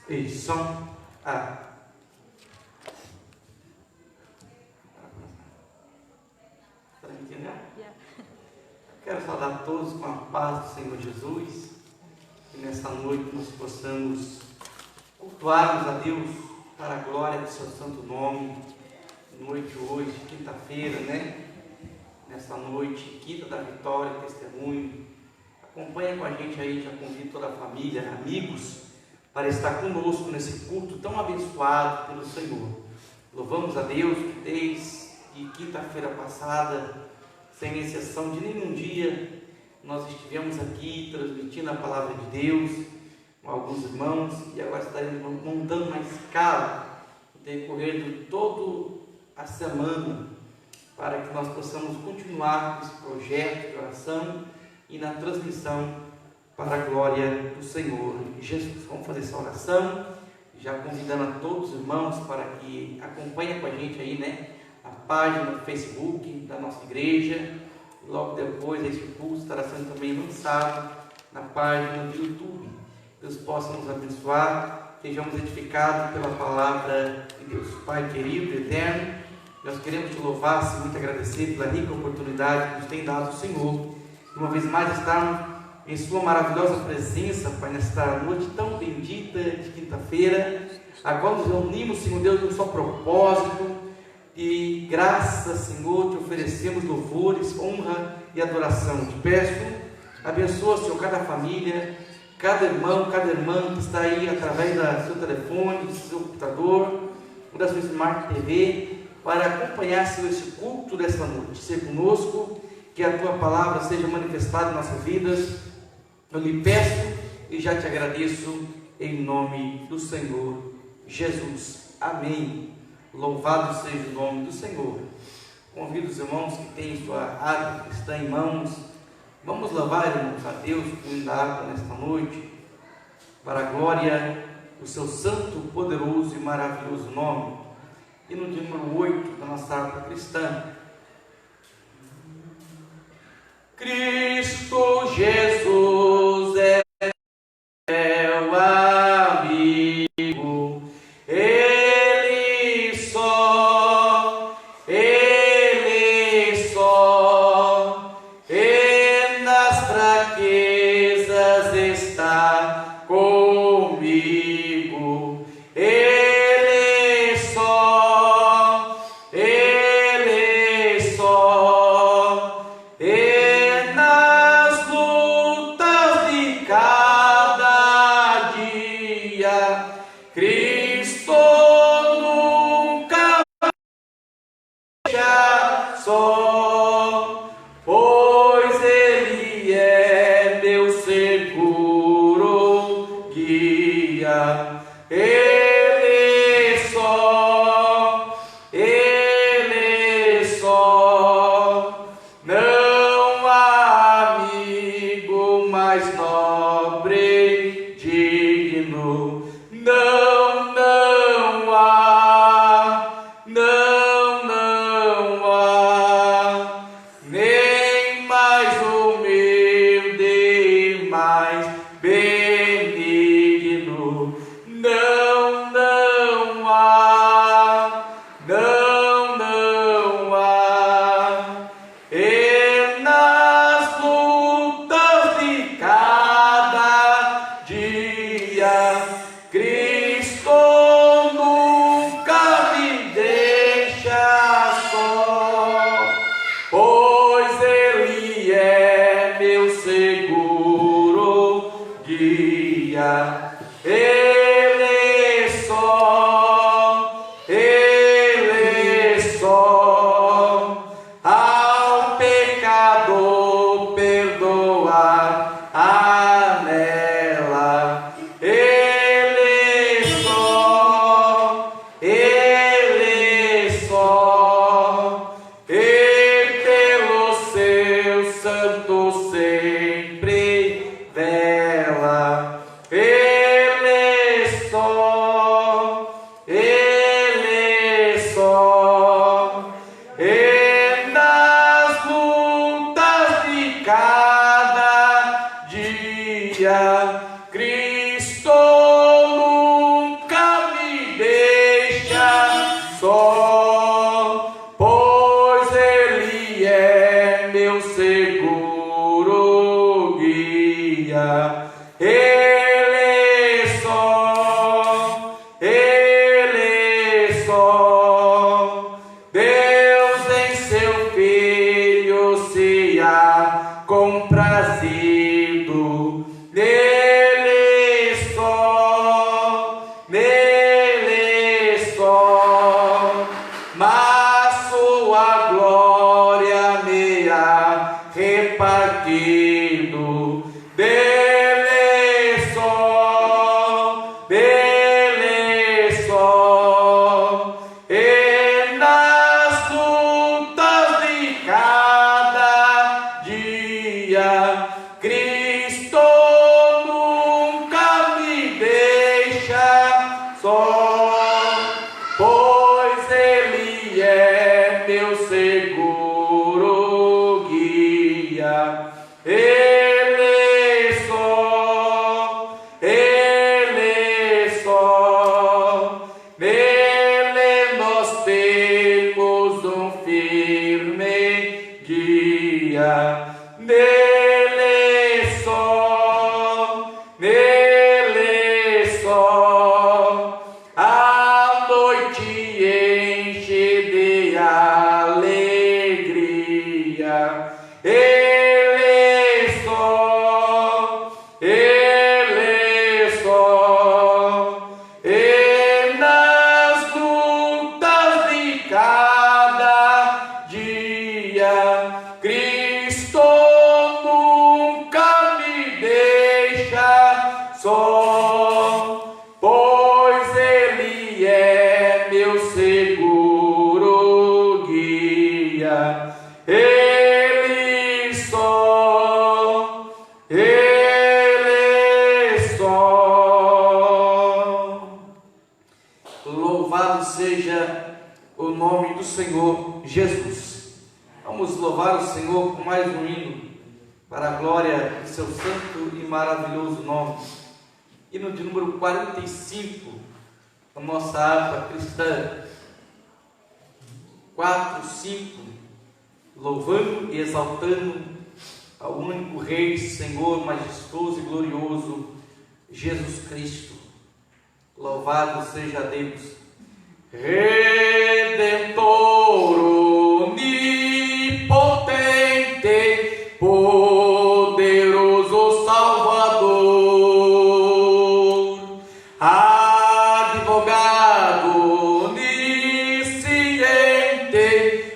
E som. Está me entendendo? Quero saudar todos com a paz do Senhor Jesus. Que nessa noite nós possamos cultuarmos a Deus para a glória do seu santo nome. Noite hoje, quinta-feira, né? Nessa noite, quinta da vitória, testemunho. Acompanha com a gente aí, já convido toda a família, amigos, para estar conosco nesse culto tão abençoado pelo Senhor. Louvamos a Deus que desde quinta-feira passada, sem exceção de nenhum dia, nós estivemos aqui transmitindo a palavra de Deus com alguns irmãos e agora estaremos montando uma escala no decorrer de toda a semana para que nós possamos continuar esse projeto de oração e na transmissão para a glória do Senhor Jesus. Vamos fazer essa oração, já convidando a todos os irmãos para que acompanhem com a gente aí, né, a página do Facebook da nossa igreja. Logo depois esse culto estará sendo também lançado na página do YouTube. Deus possa nos abençoar, sejamos edificados pela palavra de Deus. Pai querido, eterno, nós queremos te louvar, Senhor, muito agradecer pela rica oportunidade que nos tem dado o Senhor, de uma vez mais estarmos em sua maravilhosa presença, Pai, nesta noite tão bendita de quinta-feira, agora nos reunimos, Senhor Deus, num só propósito, e graças, Senhor, te oferecemos louvores, honra e adoração. Te peço, abençoa, Senhor, cada família, cada irmão, cada irmã que está aí através do seu telefone, do seu computador, ou da sua Smart TV, para acompanhar, Senhor, esse culto desta noite. Seja conosco, que a tua palavra seja manifestada em nossas vidas. Eu lhe peço e já te agradeço em nome do Senhor Jesus. Amém. Louvado seja o nome do Senhor. Convido os irmãos que têm sua água cristã em mãos. Vamos louvar, irmãos, a Deus com a água nesta noite, para a glória do seu santo, poderoso e maravilhoso nome. E no dia número 8 da nossa água cristã, Cristo Jesus é meu amigo, Ele só, e nas fraquezas está comigo, Ele só, e nas lutas de cada dia, Cristo nunca deixa só, pois Ele é meu seguro guia. Ele só, não há amigo mais nobre, digno, não há, nem mais humilde, mais benigno, não há, e nas lutas de cada dia, Cristo nunca me deixa só, pois Ele é meu seguro guia. Ele só, ao pecador perdoar anela. Ele só, e pelo seu santo sempre vela. Ele só, e nas lutas de cada dia, Cristo só, pois Ele é meu seguro guia. Ele só, nele nós temos um firme guia. Nele só, a noite enche de alegria. Ele só, e nas lutas de cada dia, Cristo nunca me deixa só, pois Ele é meu seguro guia. Ele só, louvado seja o nome do Senhor Jesus. Vamos louvar o Senhor com mais um hino, para a glória do seu santo e maravilhoso nome. Hino de número 45, a nossa harpa cristã. 4, 5, louvando e exaltando ao único Rei, Senhor, majestoso e glorioso, Jesus Cristo. Louvado seja Deus, Redentor onipotente, poderoso Salvador, advogado onisciente,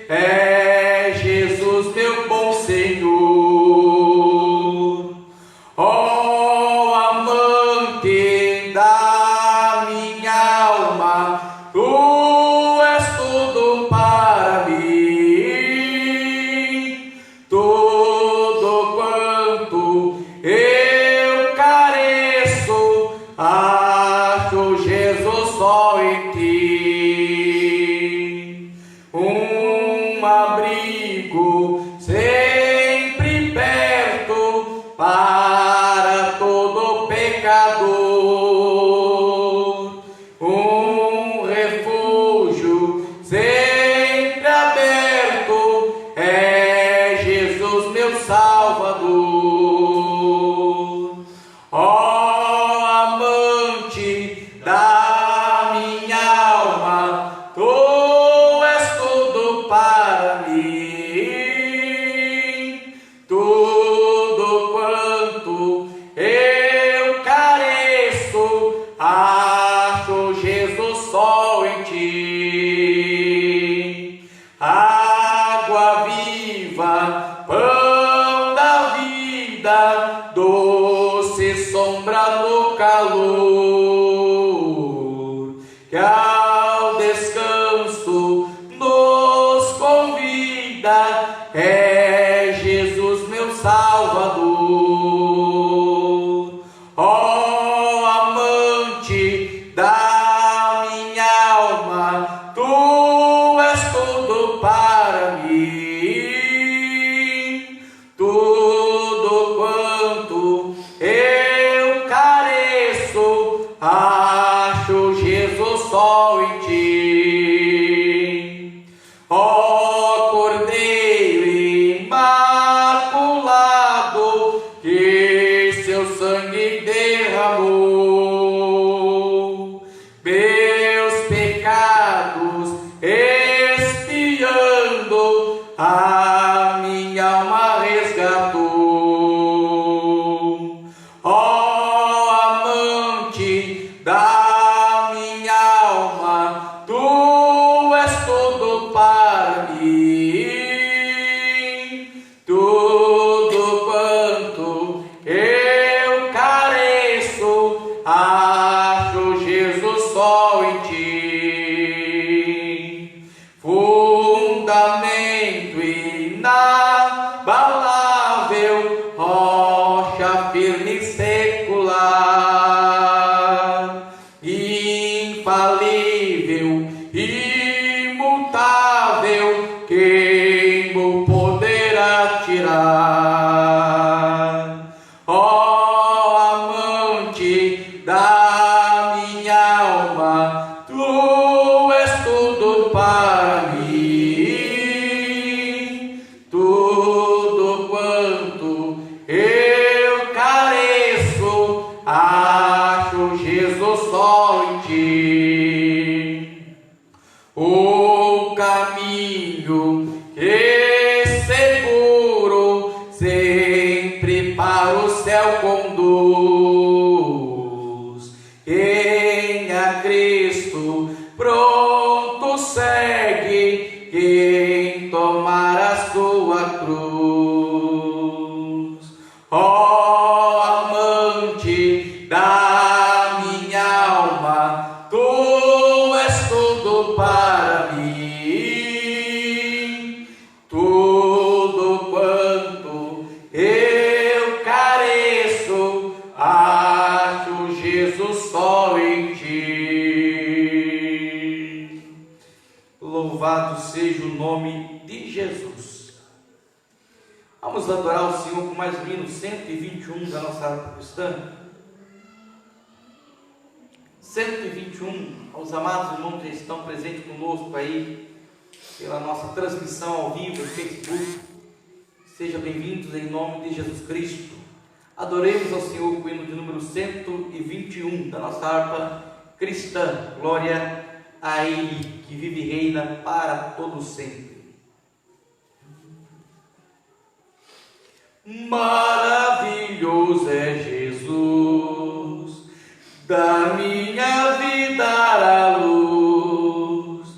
é Jesus meu bom Senhor. Ó amante da minha alma, tu és tudo para mim, tudo quanto eu careço, acho Jesus só em ti. Um abrigo sempre perto para todo pecador, um refúgio sempre aberto, é Jesus meu Salvador. Ó amante da minha alma, tu és tudo para mim, tudo quanto eu careço, acho Jesus só em ti. Água viva, pão da vida, doce sombra no calor, que ao descanso nos convida, é Jesus meu Salvador. Ó amante da minha alma, tu és tudo para mim, tudo quanto eu careço, acho Jesus só em ti. Ó Cordeiro imaculado, que seu sangue derramou, meus pecados expiando, a minha alma resgatou. Ó amante da minha alma, infalível, imutável, quem o poderá tirar? Ó amante da minha alma, tu és tudo para mim, tudo quanto eu careço, acho Jesus só em ti. O caminho que seguro sempre para o céu conduz. Quem a Cristo pronto segue, quem tomar a sua cruz. Ó amante da minha alma, tu és tudo para mim, tudo quanto eu careço, acho Jesus só em ti. Louvado seja o nome de Jesus. Vamos adorar o Senhor com mais ou menos 121 da nossa harpa cristã. 121, aos amados irmãos que estão presentes conosco aí, pela nossa transmissão ao vivo no Facebook, sejam bem-vindos em nome de Jesus Cristo. Adoremos ao Senhor com o hino de número 121 da nossa harpa cristã. Glória a Ele, que vive e reina para todo sempre. Maravilhoso é Jesus, da minha vida a luz,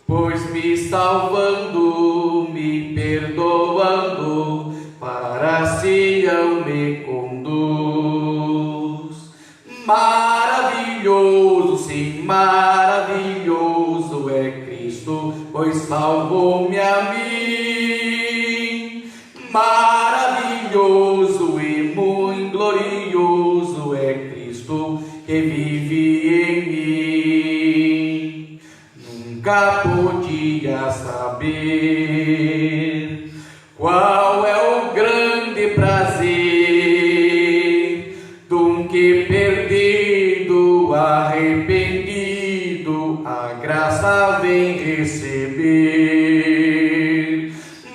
pois me salvando, me perdoando, para Sião me conduz. Maravilhoso, sim, maravilhoso é Cristo, pois salvou-me a mim. Maravilhoso e muito glorioso é Cristo que vive em mim. Nunca podia saber qual é o grande prazer do que perdido, arrependido, a graça vem receber.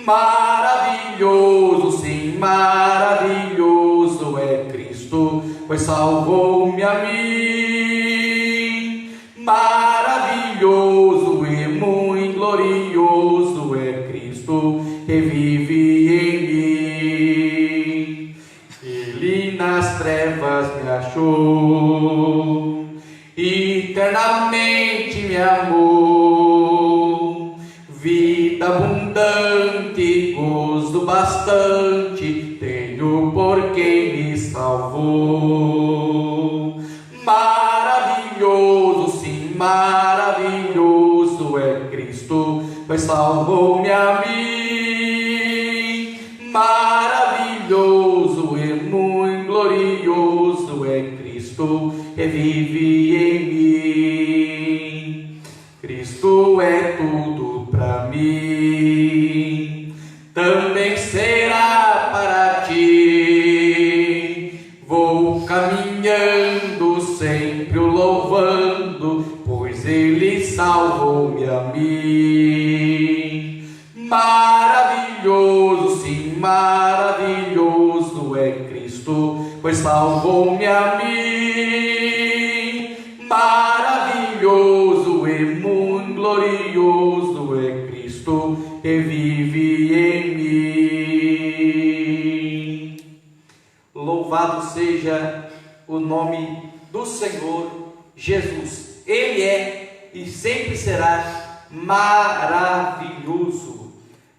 Maravilhoso, sim, maravilhoso é Cristo, pois salvou-me a mim. Maravilhoso e muito glorioso é Cristo que vive em mim. Ele nas trevas me achou, eternamente me amou. Vida abundante, gozo bastante, tenho por quem me salvou. Maravilhoso, sim, maravilhoso é Cristo, pois salvou-me a mim. Maravilhoso e muito glorioso é Cristo que vive em mim. Cristo é tudo para mim, também será para ti. Vou caminhando, sempre o louvando, pois Ele salvou-me a mim. Maravilhoso, sim, maravilhoso é Cristo, pois salvou-me a mim. Maravilhoso e muito glorioso é Cristo que vive em mim. Louvado seja o nome do Senhor Jesus. Ele é e sempre será maravilhoso.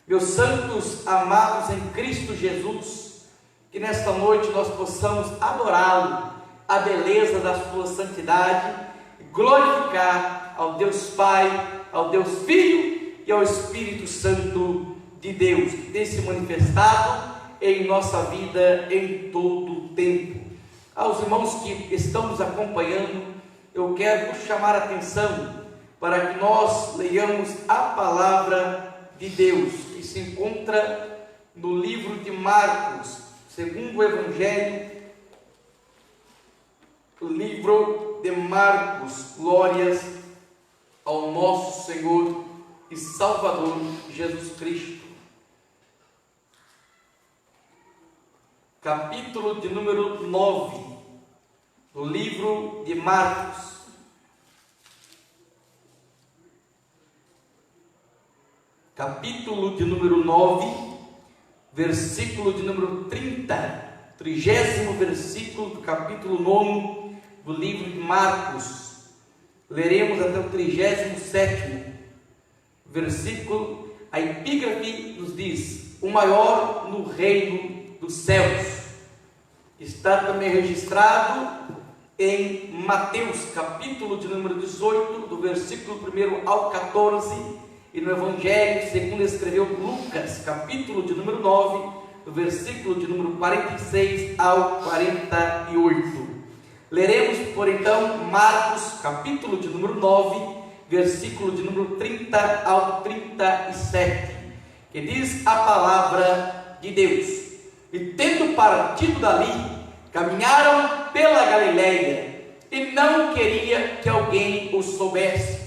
Meus santos amados em Cristo Jesus, que nesta noite nós possamos adorá-lo, a beleza da sua santidade, glorificar ao Deus Pai, ao Deus Filho e ao Espírito Santo de Deus, que tem se manifestado em nossa vida em todo o tempo. Aos irmãos que estão nos acompanhando, eu quero vos chamar a atenção para que nós leiamos a palavra de Deus, que se encontra no livro de Marcos, segundo o Evangelho, o livro de Marcos. Glórias ao nosso Senhor e Salvador Jesus Cristo. Capítulo de número 9 do livro de Marcos. Capítulo de número 9, versículo de número 30, 30º versículo do capítulo 9 do livro de Marcos. Leremos até o 37º versículo. A epígrafe nos diz: o maior no reino dos céus. Está também registrado em Mateus, capítulo de número 18, do versículo 1 ao 14, e no Evangelho segundo escreveu Lucas, capítulo de número 9, do versículo de número 46 ao 48. Leremos, por então, Marcos, capítulo de número 9, versículo de número 30 ao 37, que diz a palavra de Deus: e tendo partido dali, caminharam pela Galileia, e não queria que alguém o soubesse,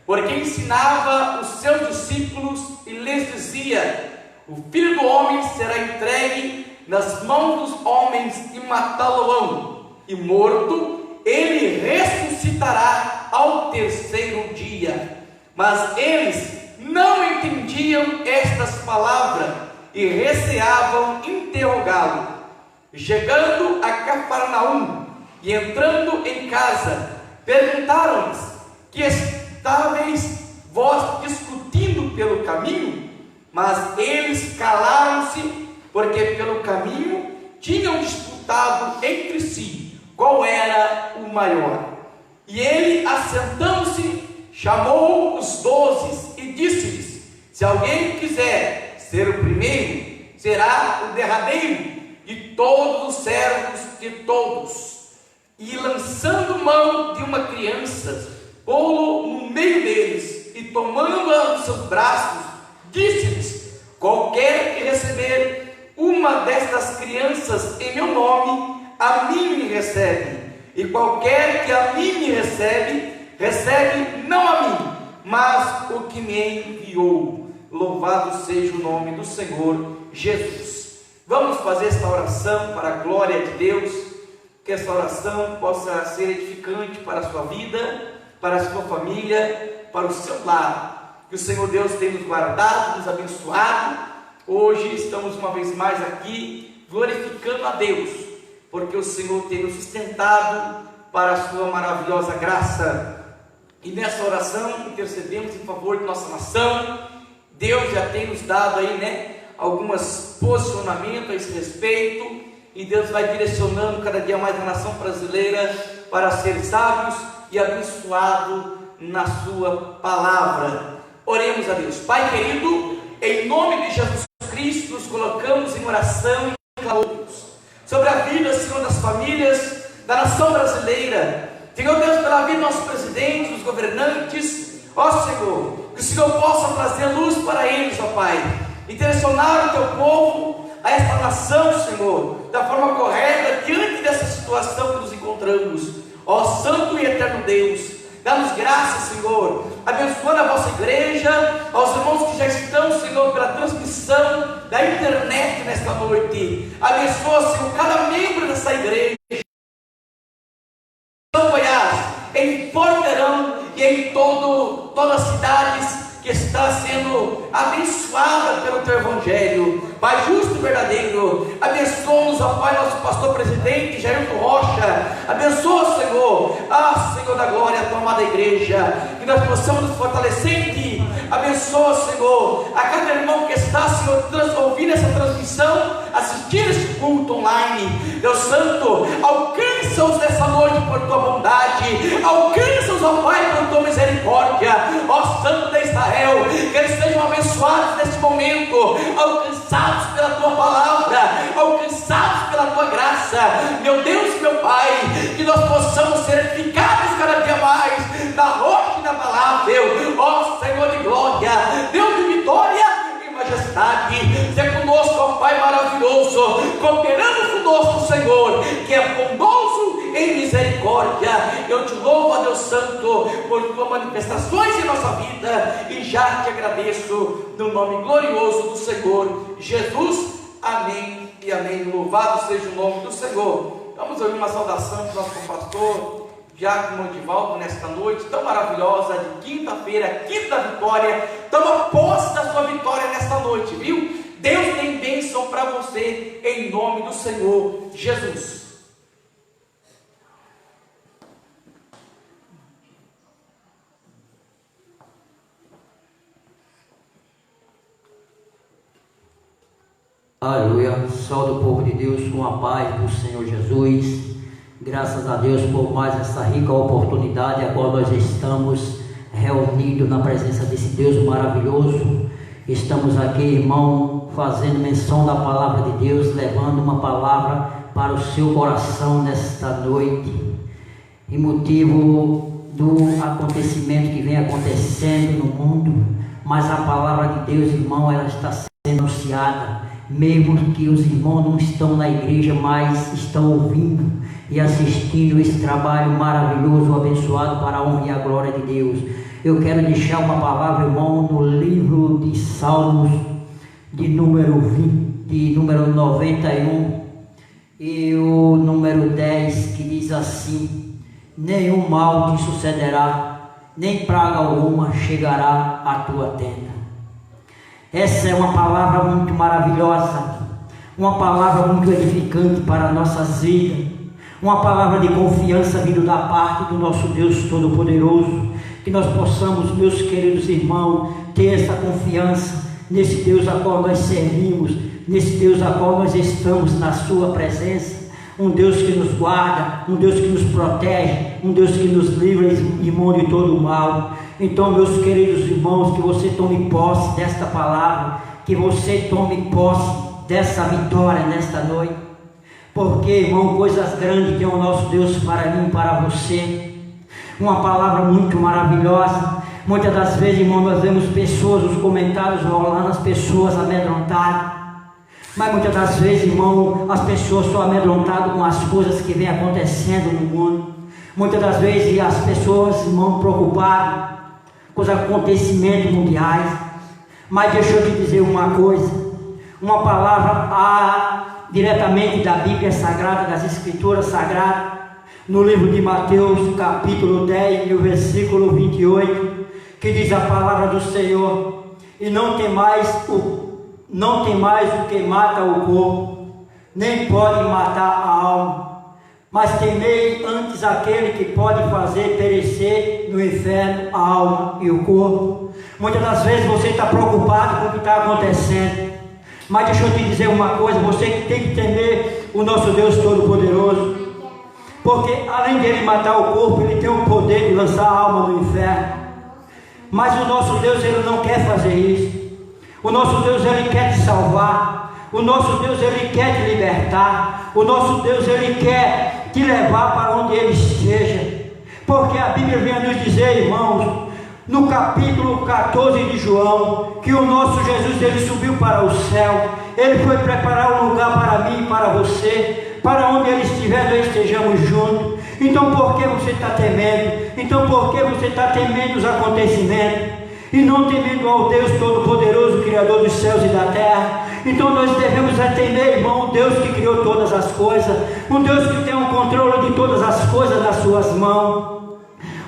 porque ensinava os seus discípulos e lhes dizia: o Filho do Homem será entregue nas mãos dos homens e matá-lo-ão, e morto, ele ressuscitará ao terceiro dia. Mas eles não entendiam estas palavras e receavam interrogá-lo. Chegando a Cafarnaum e entrando em casa, perguntaram-lhes: que estáveis vós discutindo pelo caminho? Mas eles calaram-se, porque pelo caminho tinham disputado entre si qual era o maior. E ele, assentando-se, chamou os 12 e disse-lhes: se alguém quiser ser o primeiro, será o derradeiro de todos os servos de todos. E lançando mão de uma criança, pô-lo no meio deles, e tomando-a nos seus braços, disse-lhes: qualquer que receber uma destas crianças em meu nome, a mim me recebe, e qualquer que a mim me recebe, recebe não a mim, mas o que me enviou. Louvado seja o nome do Senhor Jesus. Vamos fazer esta oração para a glória de Deus, que esta oração possa ser edificante para a sua vida, para a sua família, para o seu lar. Que o Senhor Deus tenha nos guardado, nos abençoado. Hoje estamos uma vez mais aqui glorificando a Deus, porque o Senhor tem nos sustentado para a sua maravilhosa graça. E nessa oração intercedemos em favor de nossa nação. Deus já tem nos dado aí, alguns posicionamentos a esse respeito, e Deus vai direcionando cada dia mais a nação brasileira para ser sábios e abençoado na sua palavra. Oremos a Deus. Pai querido, em nome de Jesus Cristo, nos colocamos em oração e clamamos sobre a vida, Senhor, das famílias da nação brasileira. Senhor Deus, pela vida do nosso presidente, dos governantes, ó Senhor, que o Senhor possa trazer luz para eles, ó Pai, e direcionar o teu povo a esta nação, Senhor, da forma correta, diante dessa situação que nos encontramos. Ó Santo e Eterno Deus, dá-nos graça, Senhor, abençoando a vossa igreja, aos irmãos que já estão, Senhor, pela transmissão da internet nesta noite. Abençoa, Senhor, cada membro dessa igreja, em Porterão e em todas as cidades que está sendo abençoada pelo teu evangelho. Pai justo e verdadeiro, abençoa-nos, ó Pai, nosso pastor presidente Jairton Rocha. Abençoa, Senhor, Senhor da glória, a tua amada igreja, que nós possamos nos fortalecer em ti. Abençoa, Senhor, a cada irmão que está, Senhor, ouvindo essa transmissão, assistindo esse culto online. Deus Santo, alcança-os nessa noite por tua bondade, alcança-os, ó Pai, por tua misericórdia, ó Santo de Israel, que eles sejam abençoados nesse momento, alcançados pela tua palavra, alcançados pela tua graça, meu Deus e meu Pai, que nós possamos ser edificados cada dia tempestade. Seja conosco, ó Pai maravilhoso, cooperando conosco, Senhor, que é bondoso em misericórdia. Eu te louvo, ó Deus Santo, por tuas manifestações em nossa vida, e já te agradeço no nome glorioso do Senhor Jesus. Amém e amém. Louvado seja o nome do Senhor. Vamos ouvir uma saudação do nosso pastor Diácono Edivaldo nesta noite tão maravilhosa de quinta-feira, quinta da vitória. Toma posse da sua vitória nesta noite, viu? Deus tem bênção para você em nome do Senhor Jesus. Aleluia, salve o povo de Deus com a paz do Senhor Jesus. Graças a Deus por mais essa rica oportunidade a qual nós estamos reunidos na presença desse Deus maravilhoso. Estamos aqui, irmão, fazendo menção da palavra de Deus, levando uma palavra para o seu coração nesta noite, em motivo do acontecimento que vem acontecendo no mundo. Mas a palavra de Deus, irmão, ela está sendo anunciada, mesmo que os irmãos não estão na igreja, mas estão ouvindo e assistindo esse trabalho maravilhoso, abençoado para a honra e a glória de Deus. Eu quero deixar uma palavra, irmão, no livro de Salmos, de número 91 e o número 10, que diz assim: nenhum mal te sucederá, nem praga alguma chegará à tua tenda. Essa é uma palavra muito maravilhosa, uma palavra muito edificante para nossas vidas, uma palavra de confiança vindo da parte do nosso Deus Todo-Poderoso. Que nós possamos, meus queridos irmãos, ter essa confiança nesse Deus a qual nós servimos, nesse Deus a qual nós estamos na sua presença. Um Deus que nos guarda, um Deus que nos protege, um Deus que nos livra, irmão, de todo o mal. Então, meus queridos irmãos, que você tome posse desta palavra, que você tome posse dessa vitória nesta noite, porque, irmão, coisas grandes tem o nosso Deus para mim e para você. Uma palavra muito maravilhosa. Muitas das vezes, irmão, nós vemos pessoas, os comentários rolando, as pessoas amedrontadas. Mas muitas das vezes, irmão, as pessoas são amedrontadas com as coisas que vem acontecendo no mundo. Muitas das vezes as pessoas, irmão, preocupadas com os acontecimentos mundiais. Mas deixa eu te dizer uma coisa, uma palavra diretamente da Bíblia Sagrada, das Escrituras Sagradas, no livro de Mateus, capítulo 10, no versículo 28, que diz a palavra do Senhor: e não tem mais o que mata o corpo, nem pode matar a alma, mas temei antes aquele que pode fazer perecer no inferno a alma e o corpo. Muitas das vezes você está preocupado com o que está acontecendo, mas deixa eu te dizer uma coisa: você tem que temer o nosso Deus Todo-Poderoso, porque além de ele matar o corpo, ele tem o poder de lançar a alma no inferno. Mas o nosso Deus, ele não quer fazer isso. O nosso Deus, ele quer te salvar. O nosso Deus, ele quer te libertar. O nosso Deus, ele quer te levar para onde ele esteja. Porque a Bíblia vem a nos dizer, irmãos, no capítulo 14 de João, que o nosso Jesus, ele subiu para o céu. Ele foi preparar um lugar para mim e para você, para onde ele estiver, nós estejamos juntos. Então por que você está temendo? Então por que você está temendo os acontecimentos e não temendo ao Deus Todo-Poderoso, Criador dos céus e da terra? Então nós devemos temer, irmão, o Deus que criou todas as coisas, um Deus que tem o controle de todas as coisas nas suas mãos,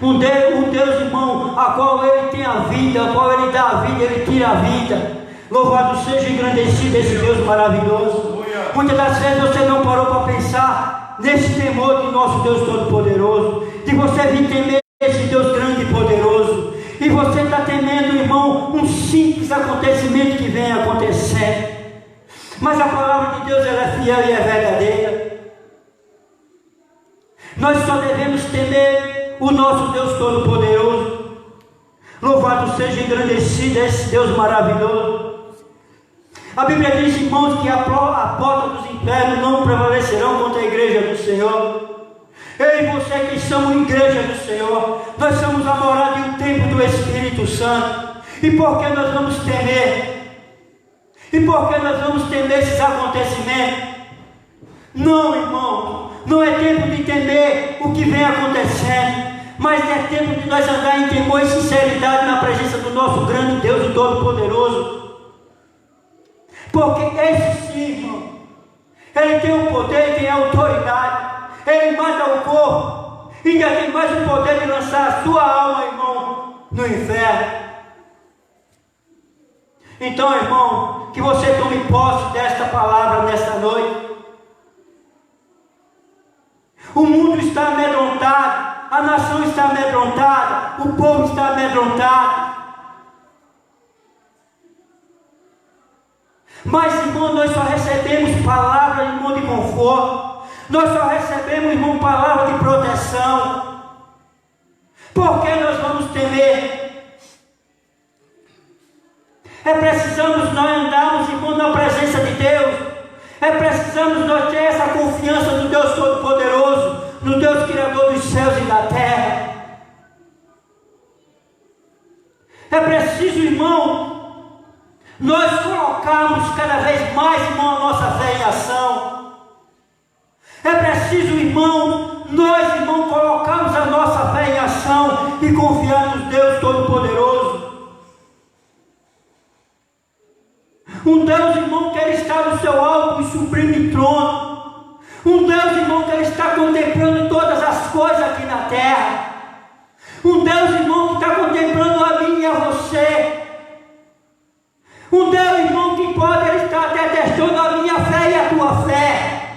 um Deus, irmão, a qual ele tem a vida, a qual ele dá a vida, ele tira a vida. Louvado seja e engrandecido esse Deus maravilhoso. Muitas das vezes você não parou para pensar nesse temor de nosso Deus Todo-Poderoso, de você vir temer esse Deus grande e poderoso, e você está temendo, irmão, um simples acontecimento que vem acontecendo. Mas a palavra de Deus, ela é fiel e é verdadeira. Nós só devemos temer o nosso Deus Todo-Poderoso. Louvado seja e engrandecido esse Deus maravilhoso. A Bíblia diz, irmãos, que a porta dos infernos não prevalecerão contra a igreja do Senhor. Eu e você que somos igreja do Senhor, nós somos a morada e o templo do Espírito Santo. E por que nós vamos temer? E por que nós vamos temer esses acontecimentos? Não, irmão, não é tempo de temer o que vem acontecendo, mas é tempo de nós andar em temor e sinceridade na presença do nosso grande Deus e Todo-Poderoso. Porque esse sim, irmão, ele tem o poder, ele tem a autoridade, ele mata o corpo, e ainda tem mais o poder de lançar a sua alma, irmão, no inferno. Então, irmão, que você tome posse desta palavra nesta noite. O mundo está amedrontado, a nação está amedrontada, o povo está amedrontado. Mas, irmão, nós só recebemos palavra, irmão, de conforto. Nós só recebemos, irmão, palavra de proteção. Por que nós vamos temer? É precisamos nós andarmos, irmão, na presença de Deus. É precisamos nós ter essa confiança no Deus Todo-Poderoso, no Deus Criador dos céus e da terra. É preciso, irmão, nós colocarmos cada vez mais, irmão, a nossa fé em ação. É preciso, irmão, nós, irmão, colocarmos a nossa fé em ação e confiar no Deus Todo-Poderoso. Um Deus, irmão, que Ele está no seu alto e sublime trono. Um Deus, irmão, que Ele está contemplando todas as coisas aqui na terra. Um Deus, irmão, que está contemplando a mim e a você. Um Deus, irmão, que pode Ele estar até testando a minha fé e a tua fé.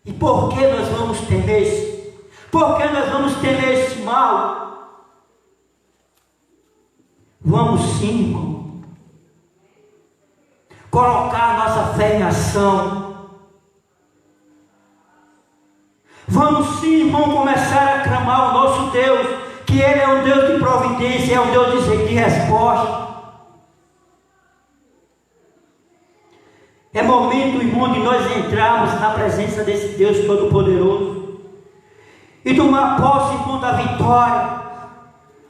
E por que nós vamos temer isso? Por que nós vamos temer esse mal? Vamos sim, irmão, colocar a nossa fé em ação. Vamos sim, irmão, começar a clamar ao nosso Deus, que Ele é um Deus de providência, é um Deus de resposta. É momento, irmão, de nós entrarmos na presença desse Deus Todo-Poderoso e tomar posse, irmão, da vitória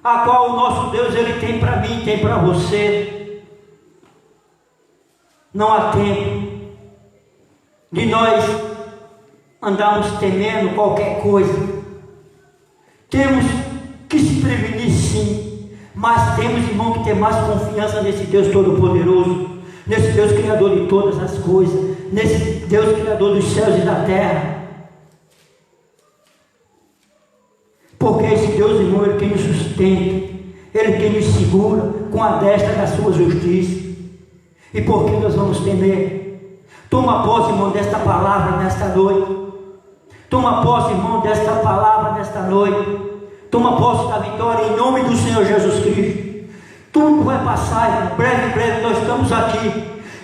a qual o nosso Deus Ele tem para mim, tem para você. Não há tempo de nós andarmos temendo qualquer coisa. Temos que se prevenir sim, mas temos, irmão, que ter mais confiança nesse Deus Todo-Poderoso, nesse Deus Criador de todas as coisas, nesse Deus Criador dos céus e da terra. Porque esse Deus, irmão, Ele que nos sustenta, Ele que nos segura com a destra da sua justiça. E por que nós vamos temer? Toma posse, irmão, desta palavra nesta noite. Toma posse, irmão, desta palavra nesta noite. Toma posse da vitória em nome do Senhor Jesus Cristo. Tudo vai passar, irmão. Breve nós estamos aqui,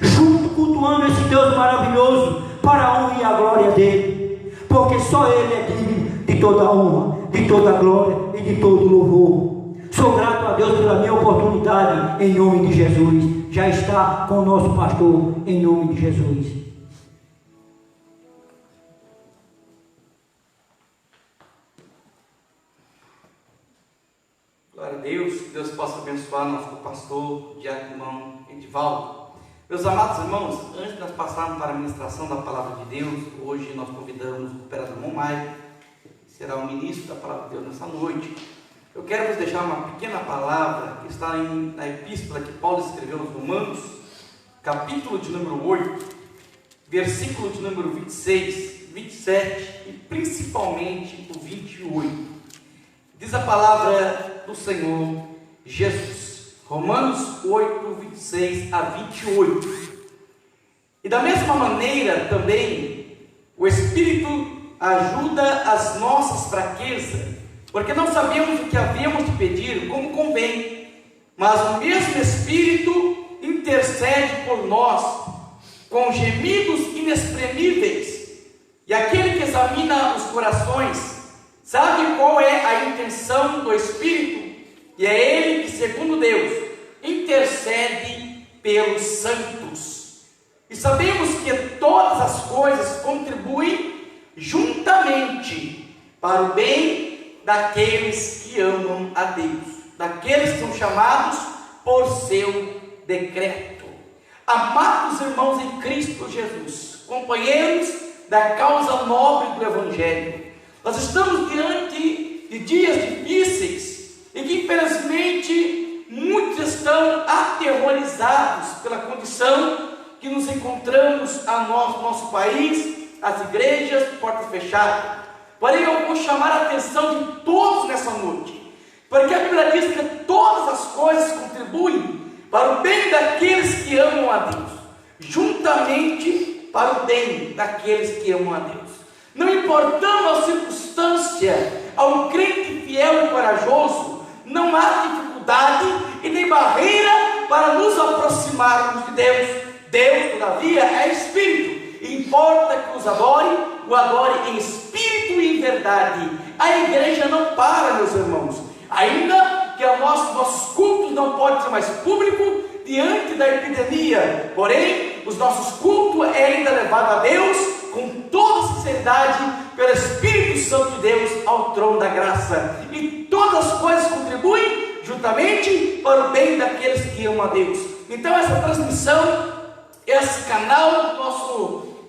junto, cultuando esse Deus maravilhoso, para a honra e a glória dEle. Porque só Ele é digno de toda a honra, de toda a glória e de todo o louvor. Sou grato a Deus pela minha oportunidade, em nome de Jesus. Já está com o nosso pastor, em nome de Jesus. Glória a Deus, que Deus possa abençoar nosso pastor, diácono Edivaldo. Meus amados irmãos, antes de nós passarmos para a ministração da palavra de Deus, hoje nós convidamos o Operador Momai, que será o ministro da palavra de Deus nessa noite. Eu quero vos deixar uma pequena palavra que está na epístola que Paulo escreveu aos Romanos, capítulo de número 8, versículo de número 26, 27 e principalmente o 28. Diz a palavra do Senhor Jesus, Romanos 8, 26 a 28. E da mesma maneira também o Espírito ajuda as nossas fraquezas, porque não sabemos o que havíamos de pedir como convém, mas o mesmo Espírito intercede por nós com gemidos inexprimíveis. E aquele que examina os corações sabe qual é a intenção do Espírito, e é Ele que, segundo Deus, intercede pelos santos. E sabemos que todas as coisas contribuem juntamente para o bem daqueles que amam a Deus, daqueles que são chamados por seu decreto. Amados irmãos em Cristo Jesus, companheiros da causa nobre do Evangelho, nós estamos diante de dias difíceis e que infelizmente muitos estão aterrorizados pela condição que nos encontramos no nosso país, as igrejas, portas fechadas. Porém, eu vou chamar a atenção de todos nessa noite, porque a Bíblia diz que todas as coisas contribuem para o bem daqueles que amam a Deus, juntamente para o bem daqueles que amam a Deus. Não importando a circunstância, ao crente fiel e corajoso, não há dificuldade e nem barreira para nos aproximarmos de Deus. Deus, todavia, é Espírito, e importa que os adore, o adore em Espírito e em verdade. A igreja não para, meus irmãos, ainda que nossos cultos não podem ser mais públicos diante da epidemia, porém, os nossos cultos é ainda levado a Deus com toda sinceridade, pelo Espírito Santo de Deus, ao trono da graça, e todas as coisas contribuem juntamente para o bem daqueles que amam a Deus. Então essa transmissão, esse canal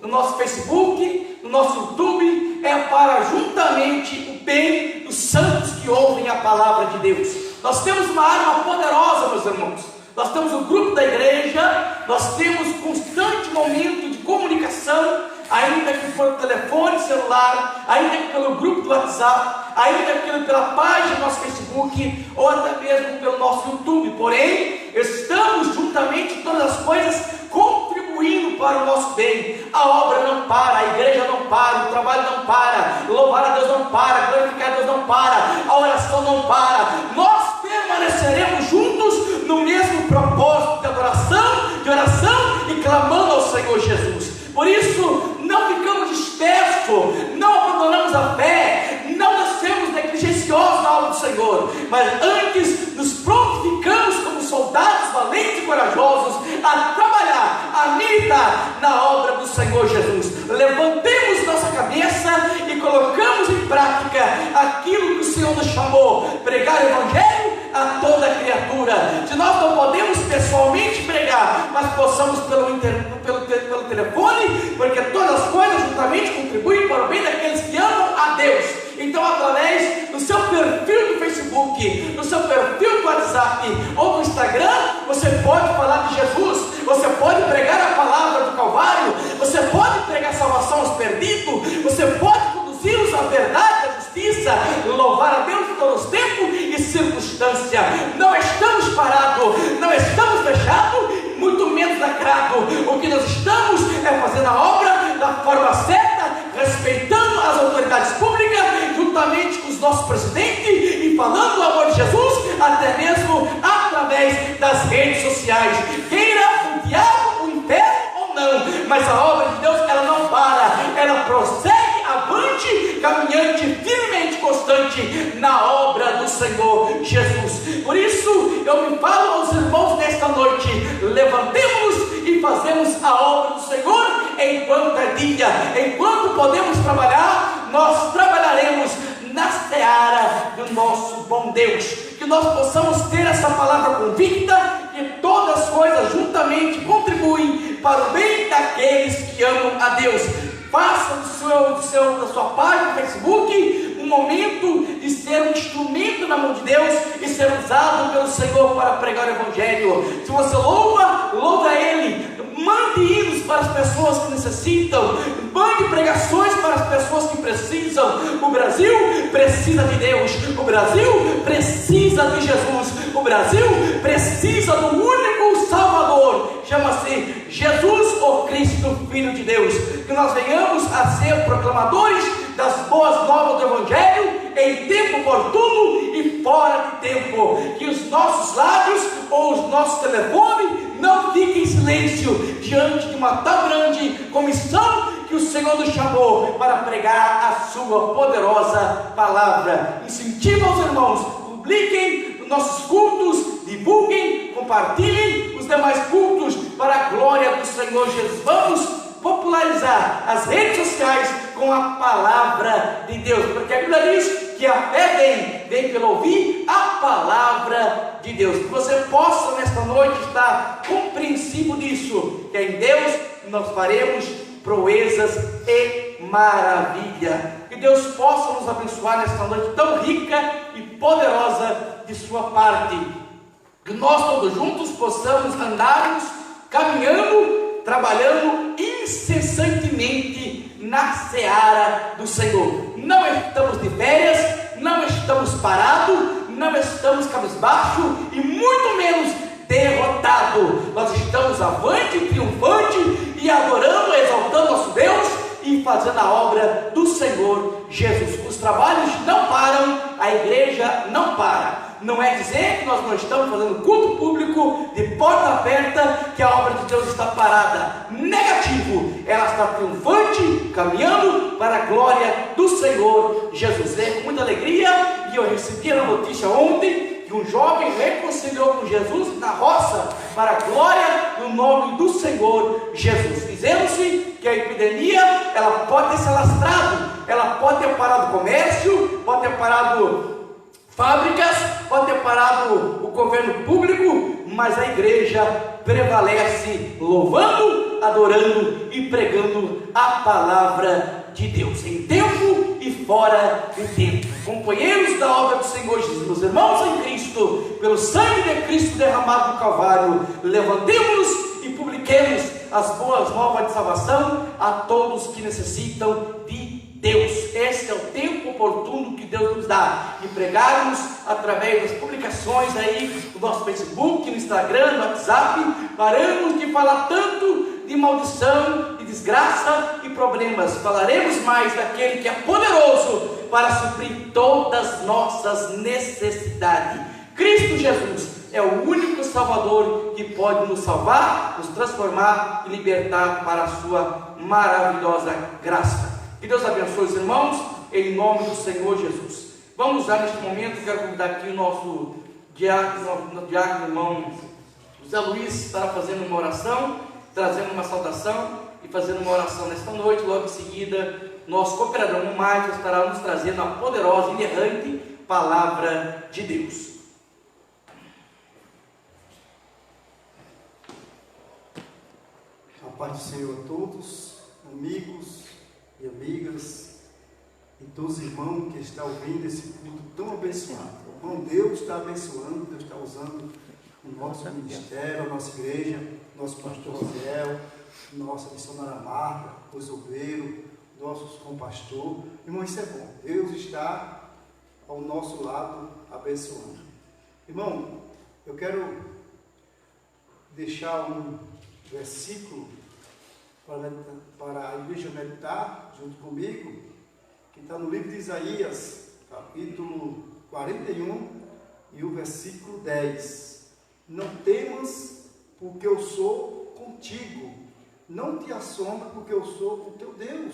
no nosso Facebook, no nosso YouTube, é para juntamente o bem dos santos que ouvem a palavra de Deus. Nós temos uma arma poderosa, meus irmãos. Nós temos o grupo da igreja, nós temos constante momento de comunicação, ainda que por telefone celular, ainda que pelo grupo do WhatsApp, ainda que pela página do nosso Facebook, ou até mesmo pelo nosso YouTube. Porém, estamos juntamente em todas as coisas contribuindo para o nosso bem. A obra não para, a igreja não para, o trabalho não para, louvar a Deus não para, glorificar a Deus não para, a oração não para. Nós permaneceremos juntos no mesmo propósito de adoração, de oração e clamando ao Senhor Jesus. Por isso, não ficamos dispersos, não abandonamos a fé, não nascemos negligenciosos na obra do Senhor, mas antes nos prontificamos como soldados valentes e corajosos a trabalhar, a militar na obra do Senhor Jesus. Levantemos nossa cabeça e colocamos em prática aquilo que o Senhor nos chamou: pregar o Evangelho a toda criatura. Se nós não podemos pessoalmente pregar, mas possamos pelo telefone, porque todas as coisas juntamente contribuem para o bem daqueles que amam a Deus. Então, através do seu perfil do Facebook, do seu perfil do WhatsApp ou do Instagram, você pode falar de Jesus, você pode pregar a palavra do Calvário, você pode pregar salvação aos perdidos, você pode conduzi-los à verdade, à justiça, louvar a Deus em todos os tempos e circunstância. Não estamos parados, não estamos fechados, muito menos lacrados. O que nós estamos é fazendo a obra da forma certa, respeitando as autoridades públicas, juntamente com os nossos presidentes, e falando do amor de Jesus, até mesmo através das redes sociais. Queira o diabo, o inferno ou não, mas a obra de Deus, ela não para, ela prossegue avante, caminhante, firmemente constante na obra do Senhor Jesus. Por isso, eu me falo aos irmãos nesta noite: levantemos e fazemos a obra do Senhor enquanto é dia, enquanto podemos trabalhar, nós trabalharemos na seara do nosso bom Deus. Que nós possamos ter essa palavra convicta, que todas as coisas juntamente contribuem para o bem daqueles que amam a Deus. Faça da sua página no Facebook um momento de ser um instrumento na mão de Deus e ser usado pelo Senhor para pregar o Evangelho. Se você louva a Ele. Mande hinos para as pessoas que necessitam, mande pregações para as pessoas que precisam. O Brasil precisa de Deus, o Brasil precisa de Jesus, o Brasil precisa do único Salvador, chama-se Jesus, o Cristo, Filho de Deus. Que nós venhamos a ser proclamadores das boas novas do Evangelho em tempo oportuno e fora de tempo. Que os nossos lábios ou os nossos telefones não fiquem em silêncio diante de uma tão grande comissão que o Senhor nos chamou para pregar a sua poderosa palavra. Incentivo aos irmãos, publiquem os nossos cultos, divulguem, compartilhem os demais cultos para a glória do Senhor Jesus. Vamos popularizar as redes sociais com a palavra de Deus, porque a Bíblia diz que a fé vem pelo ouvir a palavra de Deus. Que você possa nesta noite estar compreensivo disso, que em Deus nós faremos proezas e maravilha. Que Deus possa nos abençoar nesta noite tão rica e poderosa de sua parte. Que nós todos juntos possamos andarmos, caminhando, trabalhando incessantemente na seara do Senhor. Não estamos de férias, não estamos parados, não estamos cabisbaixo e muito menos derrotado. Nós estamos avante, triunfante e adorando, exaltando nosso Deus e fazendo a obra do Senhor Jesus. Os trabalhos não param, a igreja não para. Não é dizer que nós não estamos fazendo culto público de porta aberta que a obra de Deus está parada. Negativo, ela está triunfante, caminhando para a glória do Senhor Jesus. É com muita alegria que eu recebi a notícia ontem que um jovem reconciliou com Jesus na roça para a glória do nome do Senhor Jesus. Dizendo-se que a epidemia ela pode ter se alastrado, ela pode ter parado o comércio, pode ter parado fábricas, pode ter parado o governo público, mas a igreja prevalece louvando, adorando e pregando a palavra de Deus, em tempo e fora de tempo. Companheiros da obra do Senhor Jesus, meus irmãos em Cristo, pelo sangue de Cristo derramado no Calvário, levantemos-nos e publiquemos as boas novas de salvação a todos que necessitam de Deus. Esse é o tempo oportuno que Deus nos dá de pregarmos através das publicações aí no nosso Facebook, no Instagram, no WhatsApp. Paramos de falar tanto de maldição, de desgraça e problemas. Falaremos mais daquele que é poderoso para suprir todas as nossas necessidades. Cristo Jesus é o único Salvador que pode nos salvar, nos transformar e libertar para a sua maravilhosa graça. Que Deus abençoe os irmãos, em nome do Senhor Jesus. Vamos usar neste momento, quero convidar aqui o nosso diácono, irmão José Luiz, estará fazendo uma oração, trazendo uma saudação e fazendo uma oração nesta noite. Logo em seguida, nosso cooperador irmão Márcio estará nos trazendo a poderosa e inerrante palavra de Deus. A paz do Senhor a todos, amigos e amigas, e todos os irmãos que estão ouvindo esse culto tão abençoado. Irmão, Deus está abençoando, Deus está usando o nosso ministério, a nossa igreja, nosso pastor Rafael, nossa missionária Marta, os obreiros, nossos compastor. Irmão, isso é bom. Deus está ao nosso lado abençoando. Irmão, eu quero deixar um versículo para a igreja meditar junto comigo, que está no livro de Isaías, capítulo 41 e o versículo 10. Não temas, porque eu sou contigo, não te assombra, porque eu sou o teu Deus.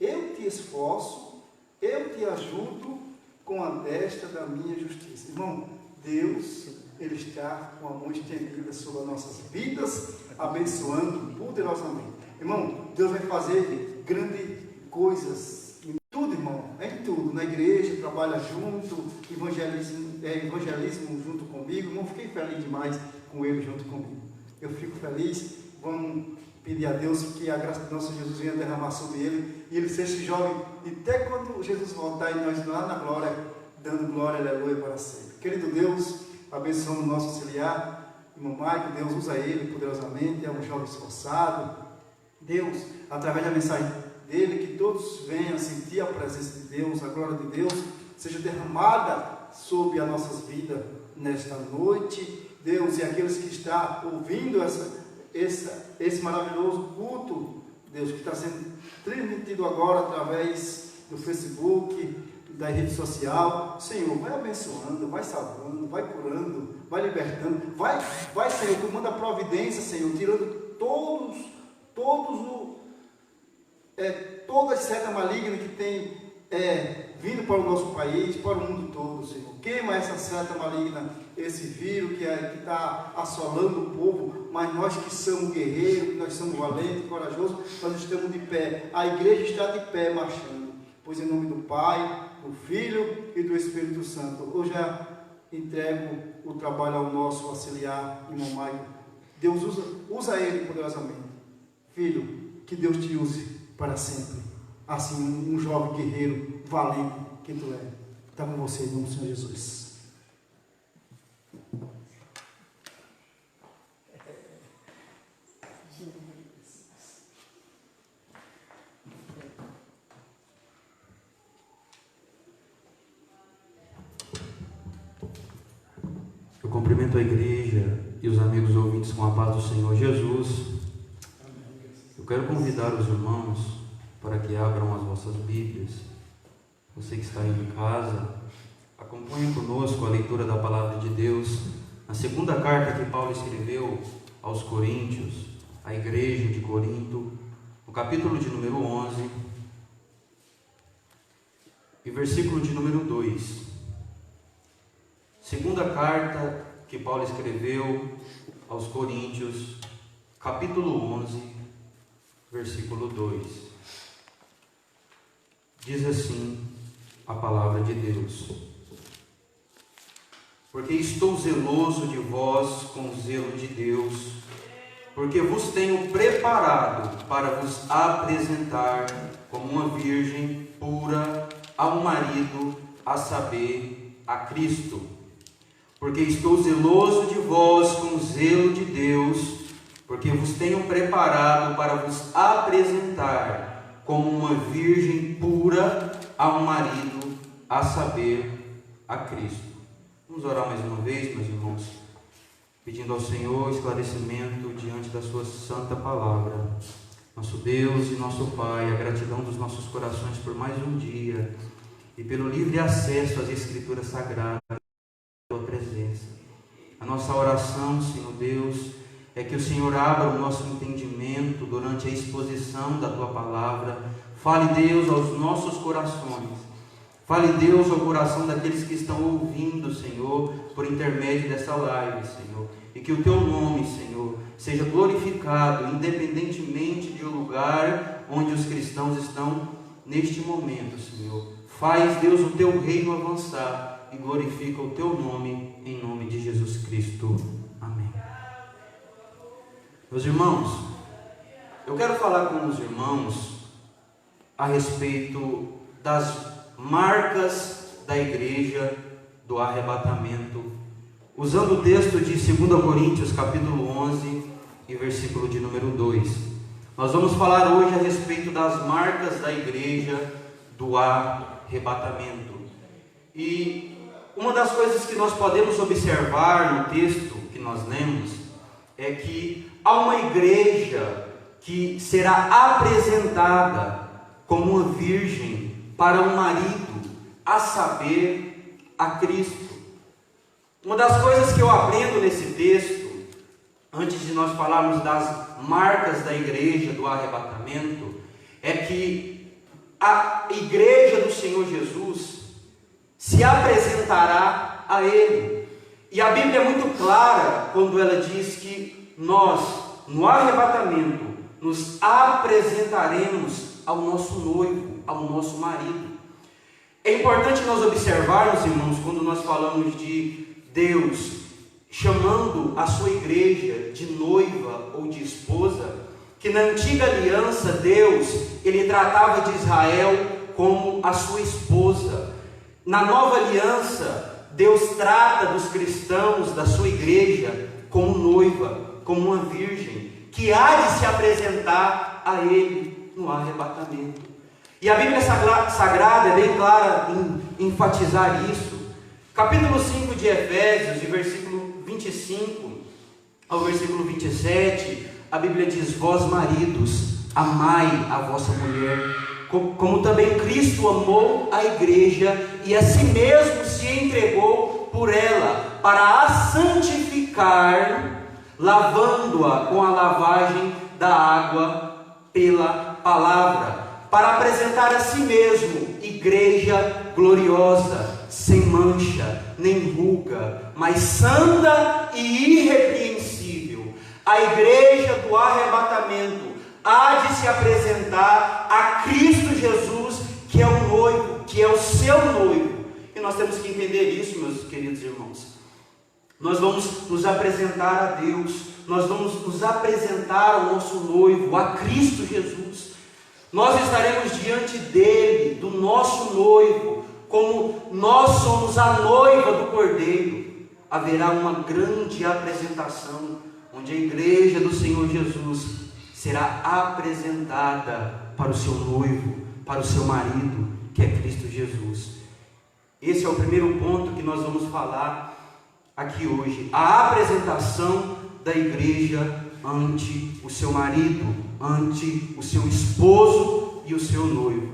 Eu te esforço, eu te ajudo com a destra da minha justiça. Irmão, Deus, Ele está com a mão estendida sobre as nossas vidas, abençoando poderosamente. Irmão, Deus vai fazer grandes coisas em tudo, irmão, em tudo. Na igreja, trabalha junto, evangelismo junto comigo. Irmão, fiquei feliz demais com ele junto comigo. Eu fico feliz. Vamos pedir a Deus que a graça do nosso Jesus venha derramar sobre ele e ele seja jovem e até quando Jesus voltar e nós lá na glória, dando glória, aleluia, para sempre. Querido Deus, abençoando o nosso auxiliar, irmão Maico. Deus usa ele poderosamente, é um jovem esforçado. Deus, através da mensagem dele, que todos venham sentir a presença de Deus, a glória de Deus seja derramada sobre as nossas vidas nesta noite. Deus, e aqueles que estão ouvindo esse maravilhoso culto, Deus, que está sendo transmitido agora através do Facebook, da rede social, Senhor, vai abençoando, vai salvando, vai curando, vai libertando, vai, Senhor, comanda a providência, Senhor, tirando todas as setas malignas que tem vindo para o nosso país, para o mundo todo, Senhor. Queima essa seta maligna, esse vírus que está assolando o povo, mas nós que somos guerreiros, nós somos valentes, corajosos, nós estamos de pé. A igreja está de pé, marchando. Pois em nome do Pai, do Filho e do Espírito Santo. Hoje entrego o trabalho ao nosso auxiliar, irmão Maicon. Deus usa ele poderosamente. Filho, que Deus te use para sempre. Assim, um jovem guerreiro, valente que tu é. Está com você, em nome do Senhor Jesus. Eu cumprimento a igreja e os amigos ouvintes com a paz do Senhor Jesus. Eu quero convidar os irmãos para que abram as vossas Bíblias. Você que está aí em casa, acompanhe conosco a leitura da Palavra de Deus na segunda carta que Paulo escreveu aos Coríntios, à igreja de Corinto, no capítulo de número 11 e versículo de número 2. Segunda carta que Paulo escreveu aos Coríntios, capítulo 11, versículo 2. Diz assim a palavra de Deus: porque estou zeloso de vós com o zelo de Deus, porque vos tenho preparado para vos apresentar como uma virgem pura a um marido, a saber, a Cristo. Porque estou zeloso de vós com o zelo de Deus, porque vos tenho preparado para vos apresentar como uma virgem pura a um marido, a saber, a Cristo. Vamos orar mais uma vez, meus irmãos, pedindo ao Senhor esclarecimento diante da sua santa palavra. Nosso Deus e nosso Pai, a gratidão dos nossos corações por mais um dia e pelo livre acesso às Escrituras Sagradas, tua presença. A nossa oração, Senhor Deus, é que o Senhor abra o nosso entendimento durante a exposição da tua palavra. Fale, Deus, aos nossos corações. Fale, Deus, ao coração daqueles que estão ouvindo, Senhor, por intermédio dessa live, Senhor. E que o teu nome, Senhor, seja glorificado, independentemente do lugar onde os cristãos estão neste momento, Senhor. Faz, Deus, o teu reino avançar e glorifica o teu nome, em nome de Jesus Cristo. Amém. Meus irmãos, eu quero falar com os irmãos a respeito das marcas da igreja do arrebatamento, usando o texto de 2 Coríntios capítulo 11 e versículo de número 2. Nós vamos falar hoje a respeito das marcas da igreja do arrebatamento. E uma das coisas que nós podemos observar no texto que nós lemos é que há uma igreja que será apresentada como uma virgem para um marido, a saber, a Cristo. Uma das coisas que eu aprendo nesse texto, antes de nós falarmos das marcas da igreja do arrebatamento, é que a igreja do Senhor Jesus se apresentará a Ele. E a Bíblia é muito clara quando ela diz que nós, no arrebatamento, nos apresentaremos ao nosso noivo, ao nosso marido. É importante nós observarmos, irmãos, quando nós falamos de Deus chamando a sua igreja de noiva ou de esposa, que na antiga aliança Deus, ele tratava de Israel como a sua esposa. Na nova aliança, Deus trata dos cristãos, da sua igreja, como noiva, como uma virgem, que há de se apresentar a Ele no arrebatamento. E a Bíblia Sagrada é bem clara em enfatizar isso. Capítulo 5 de Efésios, de versículo 25 ao versículo 27, a Bíblia diz: vós maridos, amai a vossa mulher, como também Cristo amou a igreja e a si mesmo se entregou por ela, para a santificar, lavando-a com a lavagem da água pela palavra, para apresentar a si mesmo igreja gloriosa, sem mancha, nem ruga, mas santa e irrepreensível. A igreja do arrebatamento há de se apresentar a Cristo Jesus, que é o noivo, que é o seu noivo. E nós temos que entender isso, meus queridos irmãos. Nós vamos nos apresentar a Deus, nós vamos nos apresentar ao nosso noivo, a Cristo Jesus. Nós estaremos diante dele, do nosso noivo, como nós somos a noiva do Cordeiro. Haverá uma grande apresentação, onde a igreja do Senhor Jesus será apresentada para o seu noivo, para o seu marido, que é Cristo Jesus. Esse é o primeiro ponto que nós vamos falar aqui hoje, a apresentação da igreja ante o seu marido, ante o seu esposo e o seu noivo.